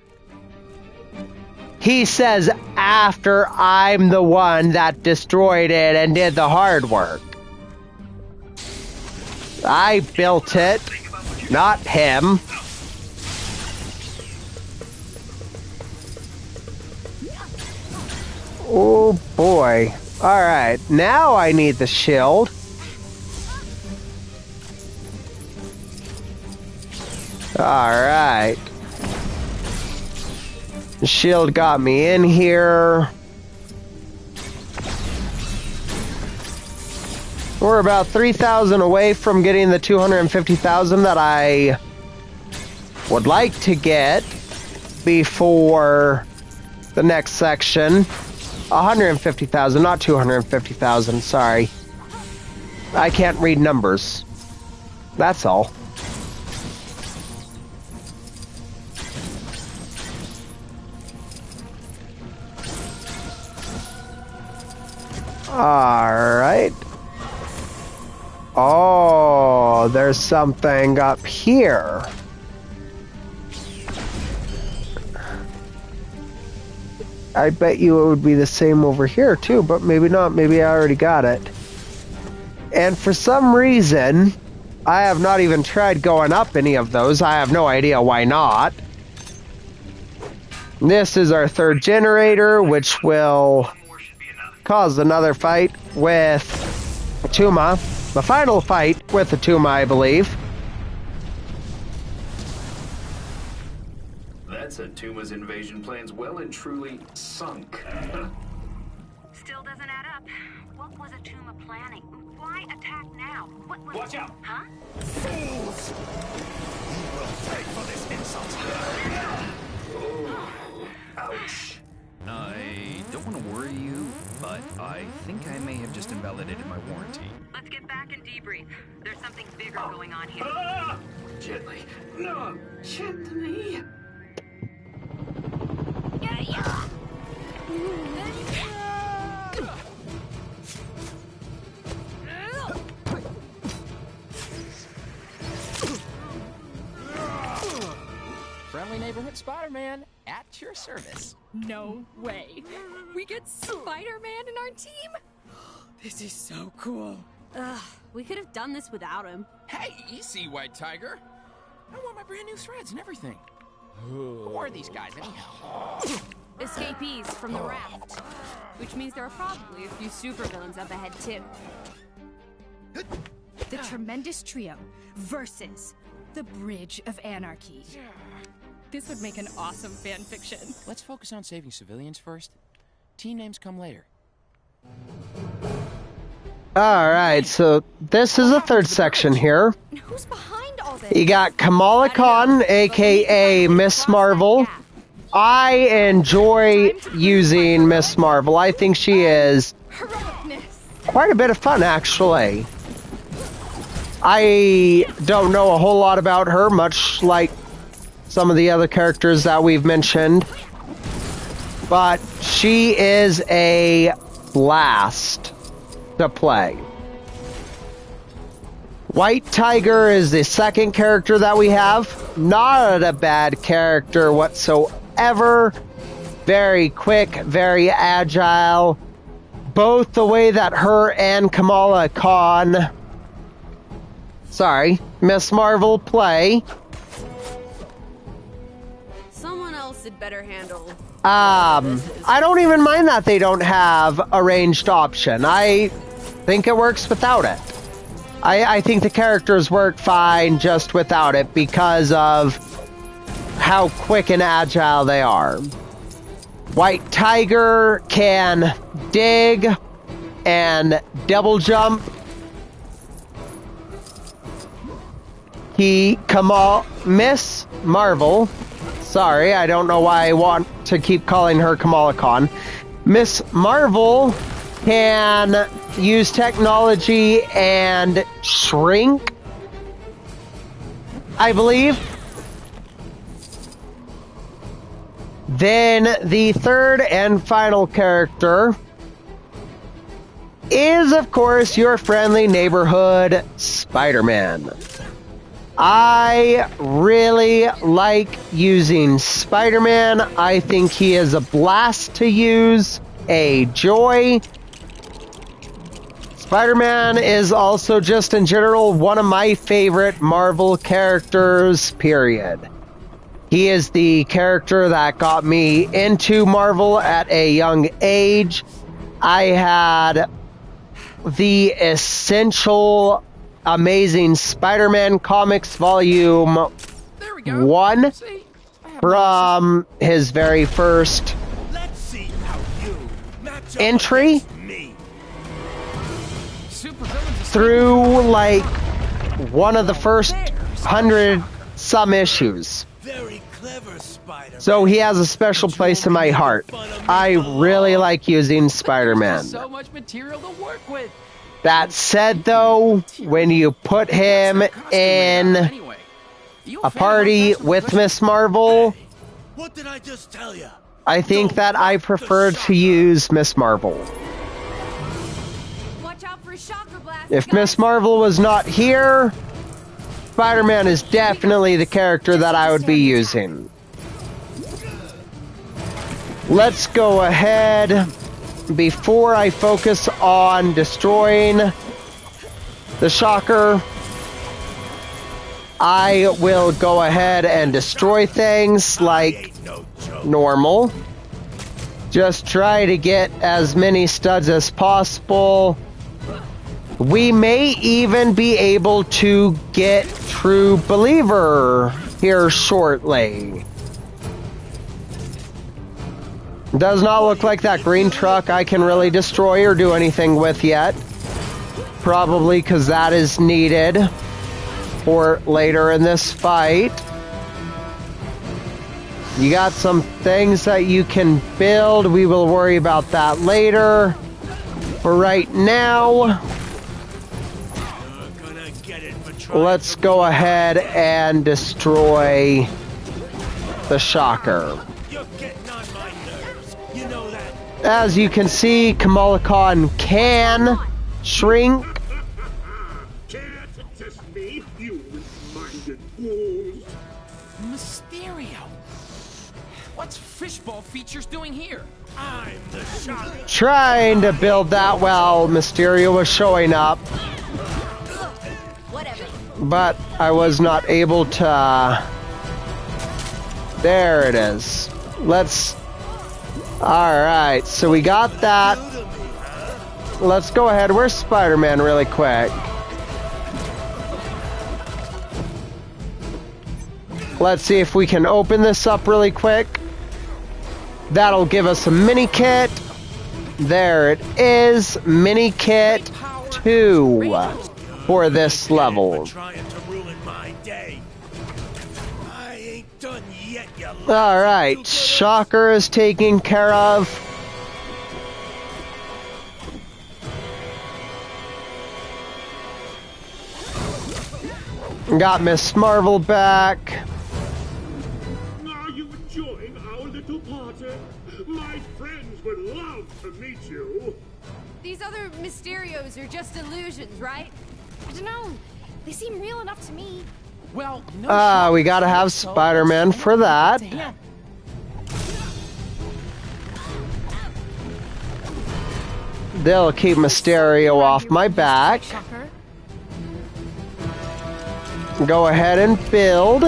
He says after I'm the one that destroyed it and did the hard work. I built it, not him. Oh boy. Alright, now I need the shield. Alright. The shield got me in here. We're about 3,000 away from getting the 250,000 that I would like to get before the next section. 150,000, not 250,000, sorry. I can't read numbers. That's all. Alright. Oh, there's something up here. I bet you it would be the same over here too, but maybe not. Maybe I already got it. And for some reason, I have not even tried going up any of those. I have no idea why not. This is our third generator, which will cause another fight with Atuma. The final fight with Atuma, I believe. That's Atuma's invasion plans well and truly sunk. Still doesn't add up. What was Atuma planning? Why attack now? What was... Watch out! Huh? Fools! You will pay for this insult. Ouch. I don't want to worry you, but I think I may have just invalidated my warranty. Let's get back and debrief. There's something bigger going on here. Gently. No, gently. Yeah. Friendly neighborhood Spider-Man at your service. No way. We get Spider-Man in our team? This is so cool. Ugh, we could have done this without him. Hey, easy, White Tiger. I want my brand new threads and everything. Who are these guys, anyhow? Escapees from the raft. Which means there are probably a few supervillains up ahead, too. The Tremendous Trio versus the Bridge of Anarchy. This would make an awesome fan fiction. Let's focus on saving civilians first. Team names come later. Alright, so this is the third section here. Who's behind all this? You got Kamala Khan, aka Miss Marvel. I enjoy using Miss Marvel. I think she is quite a bit of fun, actually. I don't know a whole lot about her, much like some of the other characters that we've mentioned. But she is a blast to play. White Tiger is the second character that we have. Not a bad character whatsoever. Very quick, very agile. Both the way that her and Kamala Khan, Miss Marvel play. Someone else had better handle. I don't even mind that they don't have a ranged option. I think it works without it. I think the characters work fine just without it because of how quick and agile they are. White Tiger can dig and double jump. Miss Marvel, sorry, I don't know why I want to keep calling her Kamala Khan. Miss Marvel can use technology and shrink, I believe. Then the third and final character is, of course, your friendly neighborhood Spider-Man. I really like using Spider-Man. I think he is a blast to use, a joy. Spider-Man is also just in general one of my favorite Marvel characters, period. He is the character that got me into Marvel at a young age. I had the essential Amazing Spider-Man Comics Volume 1 from his very first entry. through like one of the first 100 some issues. Very clever, Spider. So he has a special place in my heart. I really like using Spider-Man. So much material to work with. That said, though, when you put him in a party with Miss Marvel, What did I just tell you? I think that I prefer to use Miss Marvel. Watch out for a shocker blast. If Miss Marvel was not here, Spider-Man is definitely the character that I would be using. Let's go ahead. Before I focus on destroying the Shocker, I will go ahead and destroy things like normal. Just try to get as many studs as possible. We may even be able to get True Believer here shortly. Does not look like that green truck I can really destroy or do anything with yet. Probably because that is needed for later in this fight. You got some things that you can build. We will worry about that later. For right now, let's go ahead and destroy the Shocker. As you can see, Kamala Khan can shrink. Mysterio. What's Fishbowl Features doing here? I'm the Shocker. Trying to build that while Mysterio was showing up. But I was not able to... There it is. Let's... Alright, so we got that. Let's go ahead. Where's Spider-Man really quick? Let's see if we can open this up really quick. That'll give us a mini kit. There it is. Mini kit 2 for this level. Alright, Shocker is taken care of. Got Miss Marvel back. Are you enjoying our little party? My friends would love to meet you. These other Mysterios are just illusions, right? I don't know. They seem real enough to me. Well, no we gotta have Spider-Man for that. They'll keep Mysterio off my back. Go ahead and build.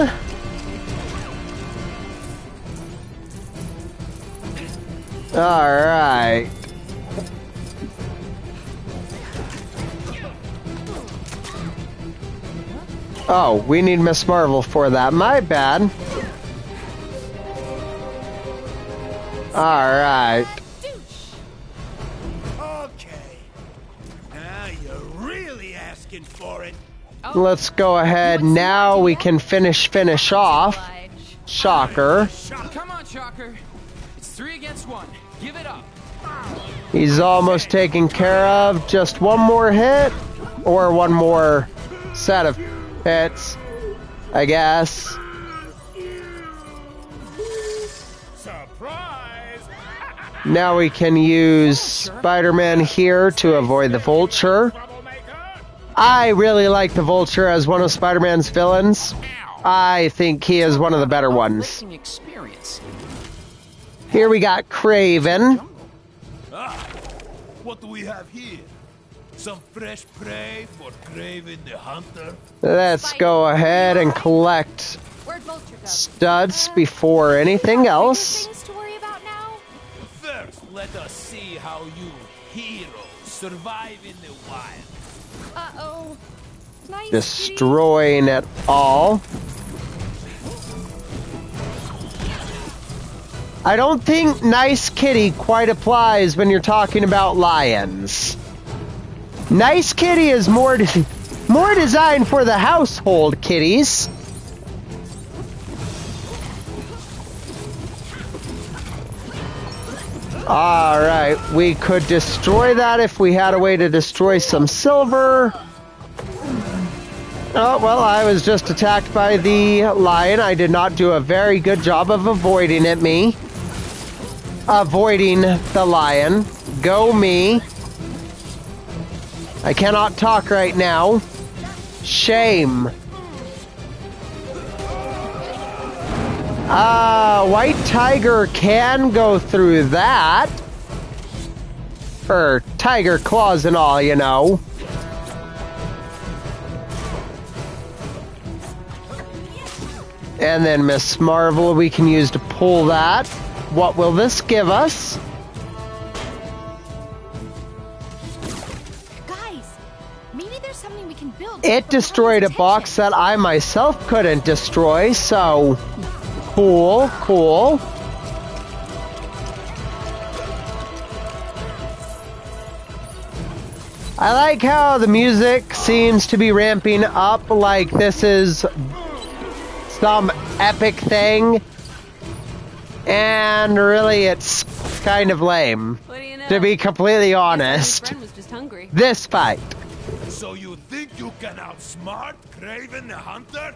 Alright. Oh, we need Miss Marvel for that. My bad. Alright. Okay. Now you're really asking for it. Let's go ahead. Now we can finish off Shocker. Come on, Shocker. It's 3 against 1. Give it up. He's almost taken care of. Just one more hit. Or one more set of hits, I guess. Surprise! Now we can use Spider-Man here to avoid the Vulture. I really like the Vulture as one of Spider-Man's villains. I think he is one of the better ones. Here we got Craven. What do we have here? Some fresh prey for Craven the Hunter? Let's go ahead and collect studs before anything else. First, let us see how you heroes survive in the wild. Uh-oh. Nice. Destroying it all. I don't think Nice Kitty quite applies when you're talking about lions. Nice kitty is more designed for the household kitties. Alright, we could destroy that if we had a way to destroy some silver. Oh, well, I was just attacked by the lion. I did not do a very good job of avoiding the lion. Go me. I cannot talk right now. Shame. White tiger can go through that. Or tiger claws and all, you know. And then Miss Marvel we can use to pull that. What will this give us? Guys, maybe there's something we can build. It destroyed a box that I myself couldn't destroy, so cool, cool. I like how the music seems to be ramping up like this is some epic thing. And really it's kind of lame, to be completely honest. Was just hungry. This fight. So you think you can outsmart Kraven the Hunter?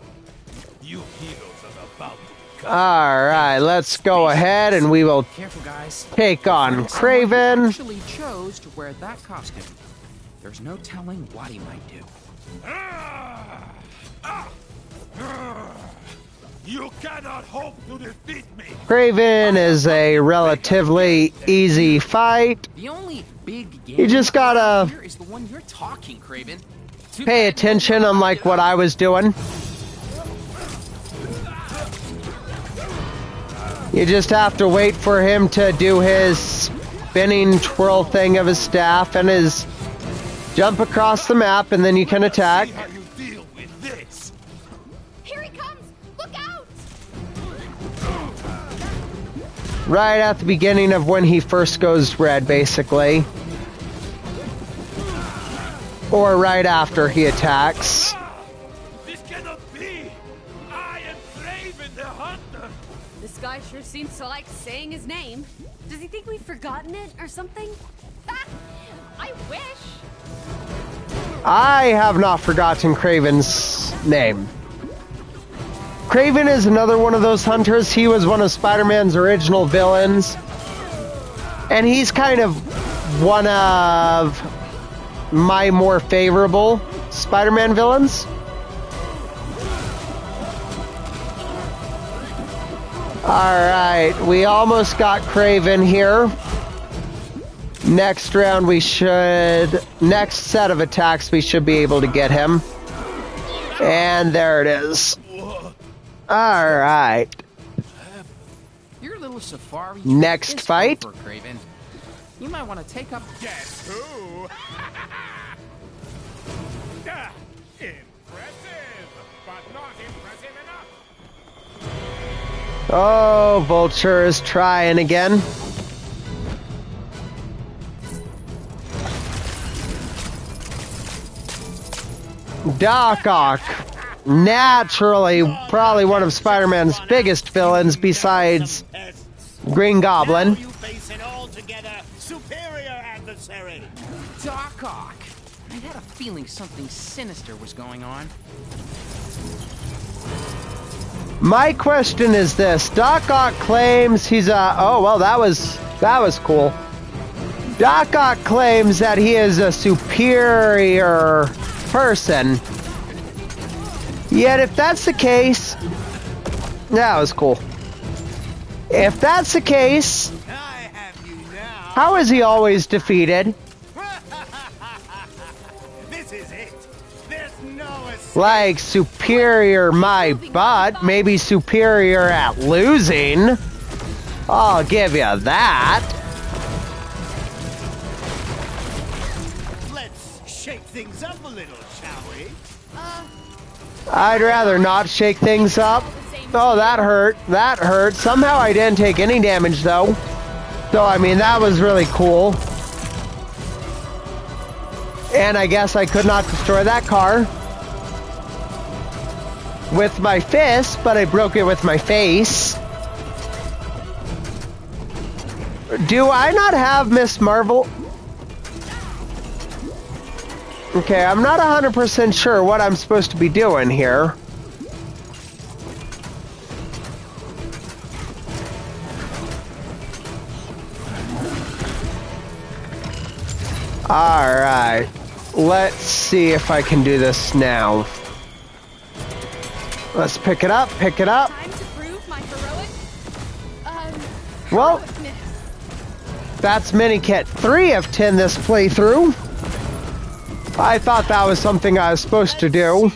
You heroes are about to Alright, let's go ahead and we will take on Kraven. Actually chose to wear that costume. There's no telling what he might do. You cannot hope to defeat me. Kraven is a relatively easy fight. The only big You just gotta here is the one you're talking, Kraven. pay attention, unlike what I was doing. You just have to wait for him to do his spinning twirl thing of his staff and his jump across the map, and then you can attack. Here he comes! Look out! Right at the beginning of when he first goes red, basically. Or right after he attacks. This cannot be. I am Kraven the Hunter. This guy sure seems to like saying his name. Does he think we've forgotten it or something? Ah, I wish. I have not forgotten Kraven's name. Kraven is another one of those hunters. He was one of Spider-Man's original villains. And he's kind of one of my more favorable Spider-Man villains. Alright, we almost got Kraven here. Next round next set of attacks we should be able to get him. And there it is. Alright. Your little safari next fight. over, Kraven. You might want to take up. Guess who? Impressive, but not impressive enough. Oh, Vulture is trying again. Doc Ock, naturally probably one of Spider-Man's biggest villains besides Green Goblin. Doc Ock. I had a feeling something sinister was going on. My question is this: Doc Ock claims he's a... Oh, well, that was cool. Doc Ock claims that he is a superior person. Yet if that's the case... That was cool. If that's the case, how is he always defeated? Like, superior my butt, maybe superior at losing. I'll give you that. Let's shake things up a little, shall we? I'd rather not shake things up. Oh, that hurt. That hurt. Somehow I didn't take any damage, though. So, I mean, that was really cool. And I guess I could not destroy that car with my fist, but I broke it with my face. Do I not have Miss Marvel? Okay, I'm not 100% sure what I'm supposed to be doing here. Alright, let's see if I can do this now. Let's pick it up, pick it up. Time to prove my heroic, Well, that's mini kit 3 of 10 this playthrough. I thought that was something I was supposed to do.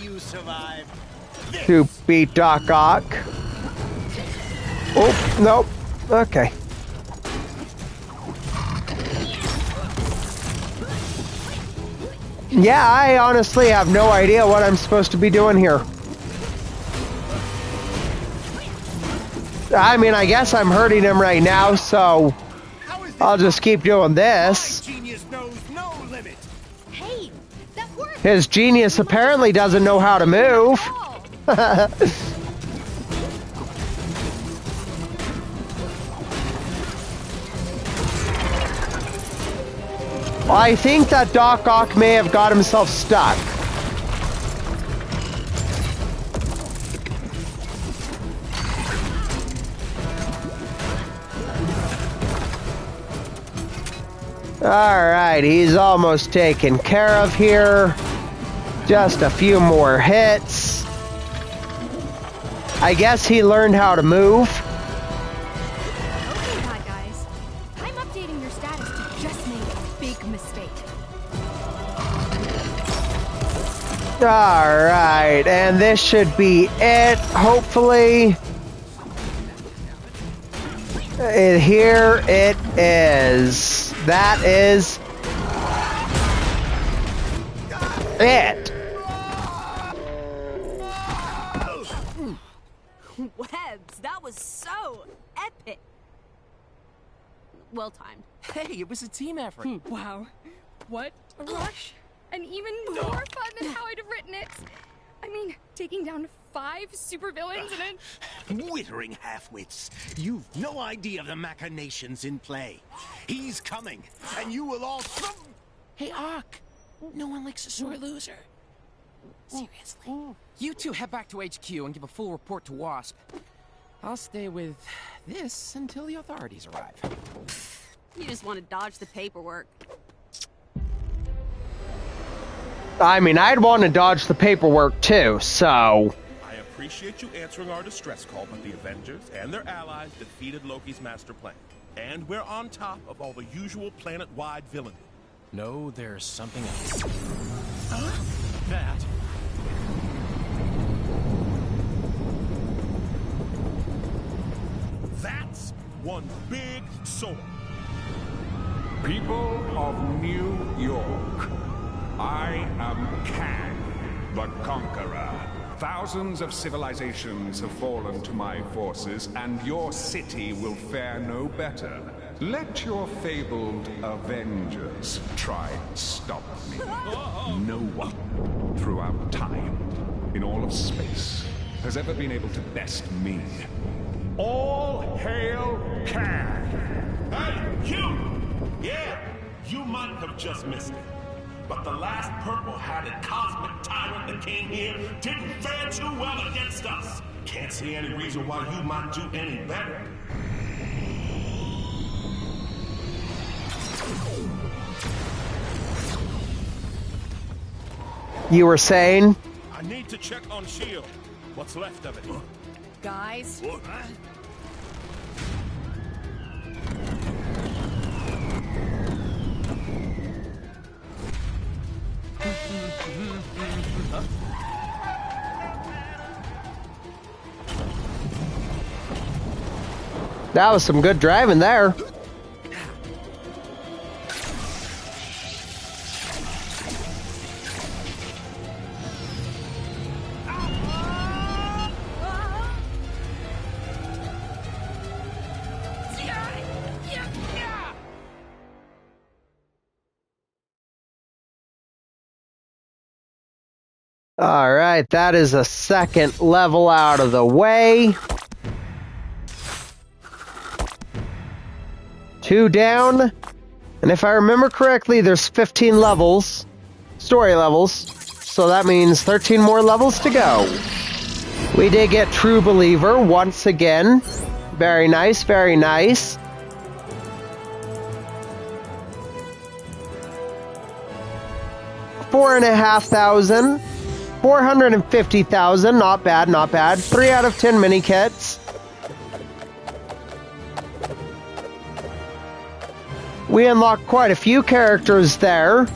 To beat Doc Ock. Oh, nope. Okay. Yeah, I honestly have no idea what I'm supposed to be doing here. I mean, I guess I'm hurting him right now, so I'll just keep doing this. His genius apparently doesn't know how to move. I think that Doc Ock may have got himself stuck. Alright, he's almost taken care of here. Just a few more hits. I guess he learned how to move. Okay, bad guys. I'm updating your status to just make a big mistake. Alright, and this should be it, hopefully. Here it is. That is it. Webbs, that was so epic. Well timed. Hey, it was a team effort. Wow. What a rush. And even more fun than how I'd have written it. I mean, taking down 5 supervillains and Wittering halfwits. You've no idea of the machinations in play. He's coming, and you will all... Hey, Ock. No one likes a sore loser. Seriously. You two head back to HQ and give a full report to WASP. I'll stay with this until the authorities arrive. You just want to dodge the paperwork. I mean, I'd want to dodge the paperwork too, so... I appreciate you answering our distress call, but the Avengers and their allies defeated Loki's master plan. And we're on top of all the usual planet-wide villainy. No, there's something else. That. That's one big sword. People of New York, I am Kang, the Conqueror. Thousands of civilizations have fallen to my forces, and your city will fare no better. Let your fabled Avengers try and stop me. No one throughout time, in all of space, has ever been able to best me. All hail Kang! Hey, you! Yeah, you might have just missed it. But the last purple-hatted cosmic tyrant that came here didn't fare too well against us. Can't see any reason why you might do any better. You were saying? I need to check on S.H.I.E.L.D. What's left of it. guys. What? That was some good driving there. All right, that is a second level out of the way. 2 down. And if I remember correctly, there's 15 levels, story levels. So that means 13 more levels to go. We did get True Believer once again. Very nice, very nice. $4,500. 450,000, not bad, not bad. 3 out of 10 mini kits. We unlocked quite a few characters there.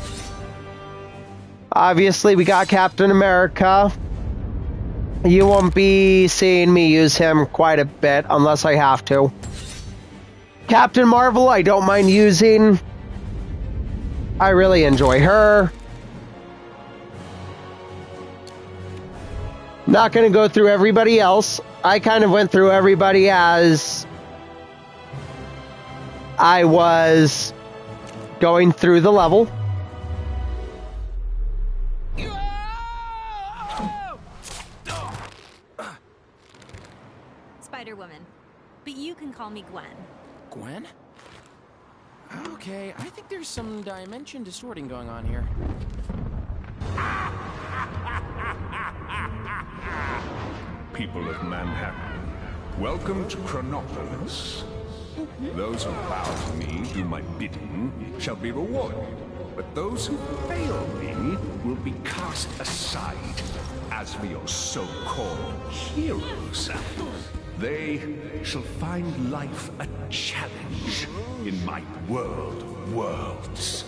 Obviously, we got Captain America. You won't be seeing me use him quite a bit unless I have to. Captain Marvel, I don't mind using. I really enjoy her. Not going to go through everybody else. I kind of went through everybody as I was going through the level. Spider-Woman. But you can call me Gwen. Gwen? Okay, I think there's some dimension distorting going on here. People of Manhattan, welcome to Chronopolis. Those who bow to me, do my bidding, shall be rewarded. But those who fail me will be cast aside, as for your so-called heroes. They shall find life a challenge in my world of worlds.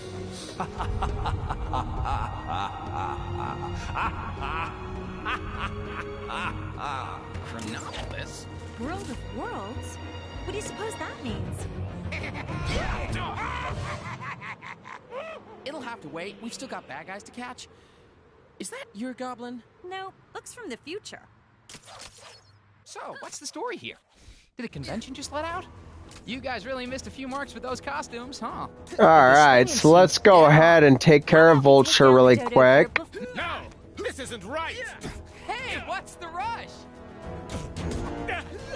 Chronopolis? World of Worlds? What do you suppose that means? It'll have to wait. We've still got bad guys to catch. Is that your goblin? No, looks from the future. So, what's the story here? Did a convention just let out? You guys really missed a few marks with those costumes, huh? Alright, so let's go ahead and take care of Vulture really quick. No! This isn't right! Hey, what's the rush?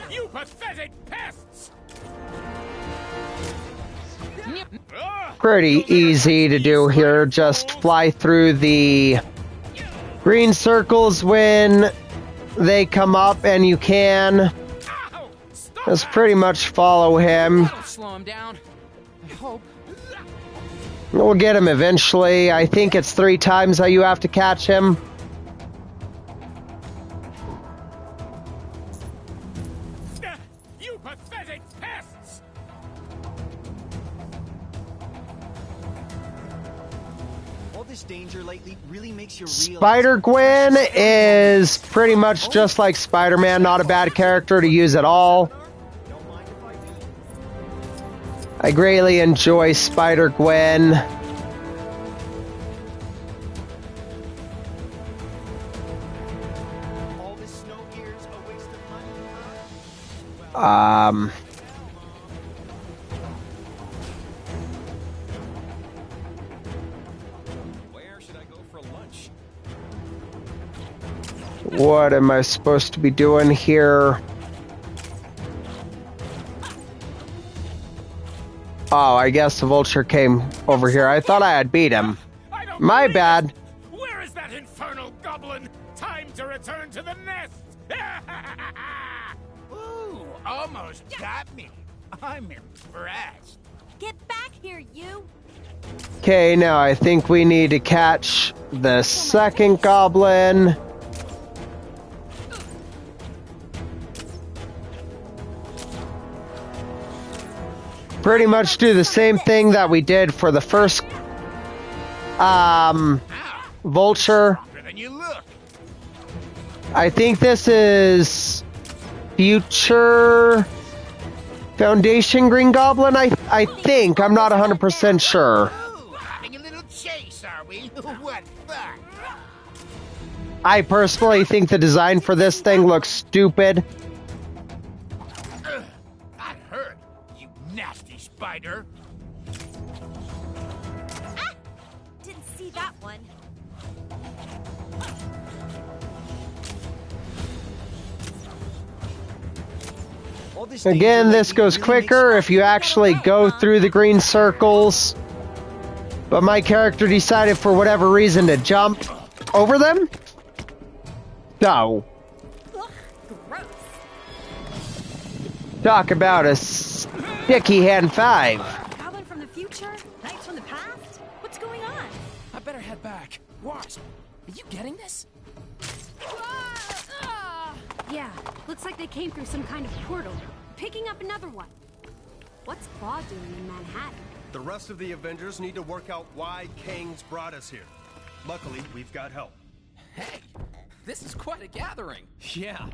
You pathetic pests! Pretty easy to do here. Just fly through the green circles when they come up, and you can just pretty much follow him. That'll slow him down. I hope. We'll get him eventually. I think it's 3 times that you have to catch him. You pathetic pests! All this danger lately really makes you real. Spider-Gwen is pretty much just like Spider-Man, not a bad character to use at all. I greatly enjoy Spider-Gwen. Where should I go for lunch? What am I supposed to be doing here? Oh, I guess the Vulture came over here. I thought I had beat him. My bad. Where is that infernal goblin? Time to return to the nest! Ooh, almost got me. I'm impressed. Get back here, you! Okay, now I think we need to catch the second goblin. Pretty much do the same thing that we did for the first Vulture. I think this is Future Foundation Green Goblin, I think. I'm not 100% sure. Having a little chase, are we? What fun! I personally think the design for this thing looks stupid. I heard, you nasty spider. Ah! Didn't see that one. Again, this goes quicker if you actually go through the green circles. But my character decided for whatever reason to jump over them. So. Talk about a sticky hand 5. Goblin from the future? Knights from the past? What's going on? I better head back. Wasp, are you getting this? Yeah, looks like they came through some kind of portal. Picking up another one. What's Claw doing in Manhattan? The rest of the Avengers need to work out why Kang's brought us here. Luckily, we've got help. Hey, this is quite a gathering. Yeah,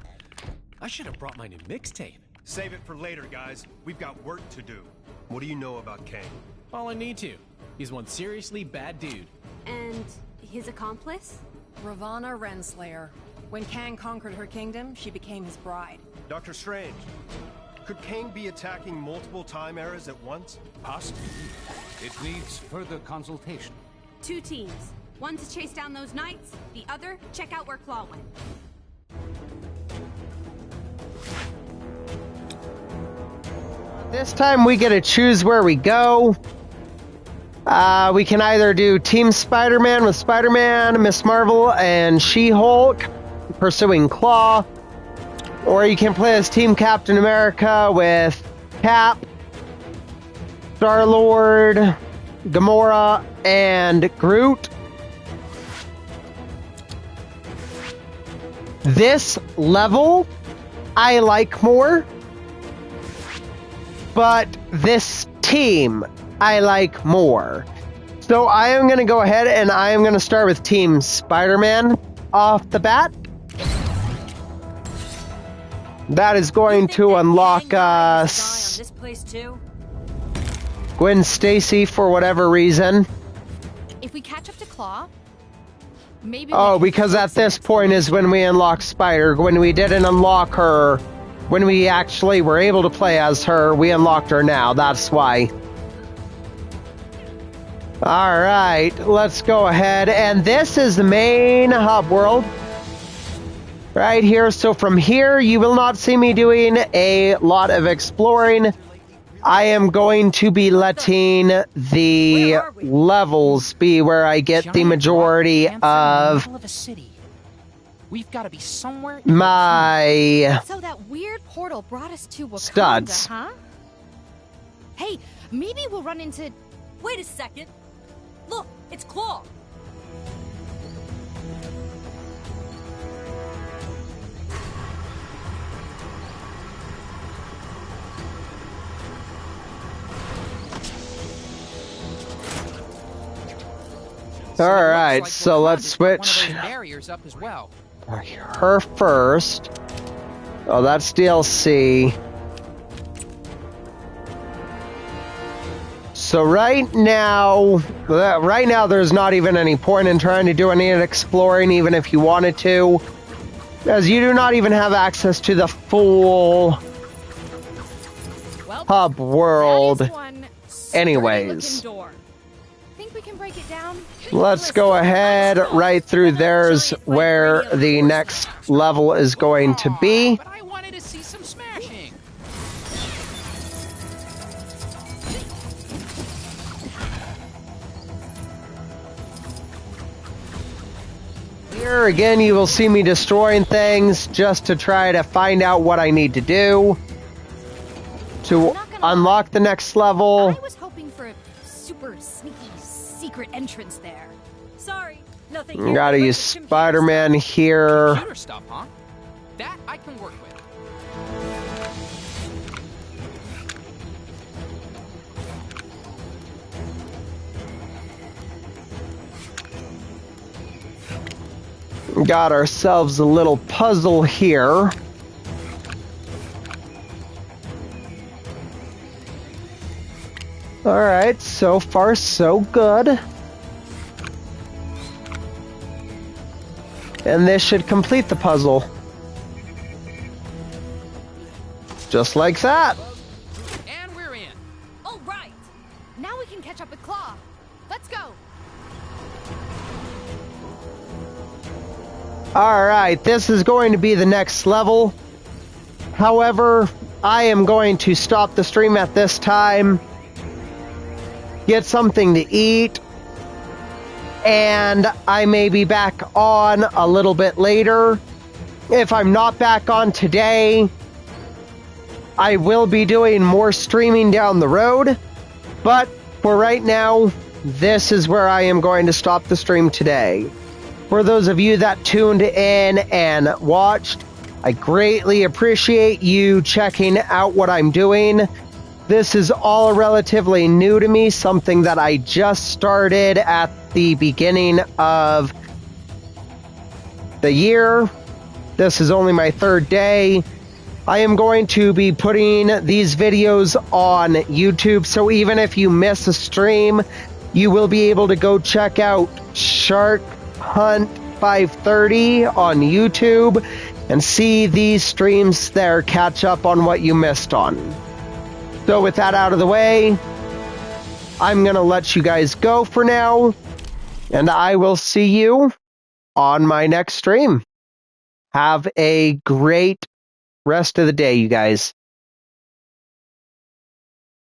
I should have brought my new mixtape. Save it for later, guys. We've got work to do. What do you know about Kang? All I need to. He's one seriously bad dude. And his accomplice? Ravana Renslayer. When Kang conquered her kingdom, she became his bride. Doctor Strange, could Kang be attacking multiple time eras at once? Possibly. It needs further consultation. 2 teams. One to chase down those knights, the other, check out where Claw went. This time we get to choose where we go. We can either do Team Spider-Man with Spider-Man, Miss Marvel, and She-Hulk, pursuing Claw. Or you can play as Team Captain America with Cap, Star-Lord, Gamora, and Groot. This level I like more, but this team I like more. So I am going to go ahead and I am going to start with Team Spider-Man off the bat. That is going to unlock us This place too? Gwen Stacy for whatever reason. If we catch up to Claw, maybe. Oh, because at this point is when we unlock Spider. When we didn't unlock her, when we actually were able to play as her, we unlocked her now. That's why. Alright, let's go ahead. And this is the main hub world. Right here. So from here, you will not see me doing a lot of exploring. I am going to be letting the levels be where I get the majority of We've got to be somewhere. My So that weird portal brought us to Wakanda, studs. huh? Hey, maybe we'll run into. Wait a second. Look, it's Claw. Alright, so let's switch Barriers up as well. her first. Oh, that's DLC. So right now there's not even any point in trying to do any exploring, even if you wanted to, as you do not even have access to the full hub world. Anyways, Think we can break it down? let's go ahead right through. There's where the next level is going to be. But I wanted to see some smashing. Here again, you will see me destroying things just to try to find out what I need to do to unlock the next level. I was hoping for a super sneaky secret entrance there. Sorry, nothing. Gotta use Spider-Man here. Computer stuff, huh? That I can work with. Got ourselves a little puzzle here. Alright, so far so good. And this should complete the puzzle. Just like that. And we're in. All right. Now we can catch up with Claw. Let's go. Alright, this is going to be the next level. However, I am going to stop the stream at this time, get something to eat, and I may be back on a little bit later. If I'm not back on today, I will be doing more streaming down the road, but for right now, this is where I am going to stop the stream today. For those of you that tuned in and watched, I greatly appreciate you checking out what I'm doing. This is all relatively new to me, something that I just started at the beginning of the year. This is only my 3rd day. I am going to be putting these videos on YouTube, so even if you miss a stream, you will be able to go check out Shark Hunt 530 on YouTube and see these streams there, catch up on what you missed on. So with that out of the way, I'm going to let you guys go for now, and I will see you on my next stream. Have a great rest of the day, you guys.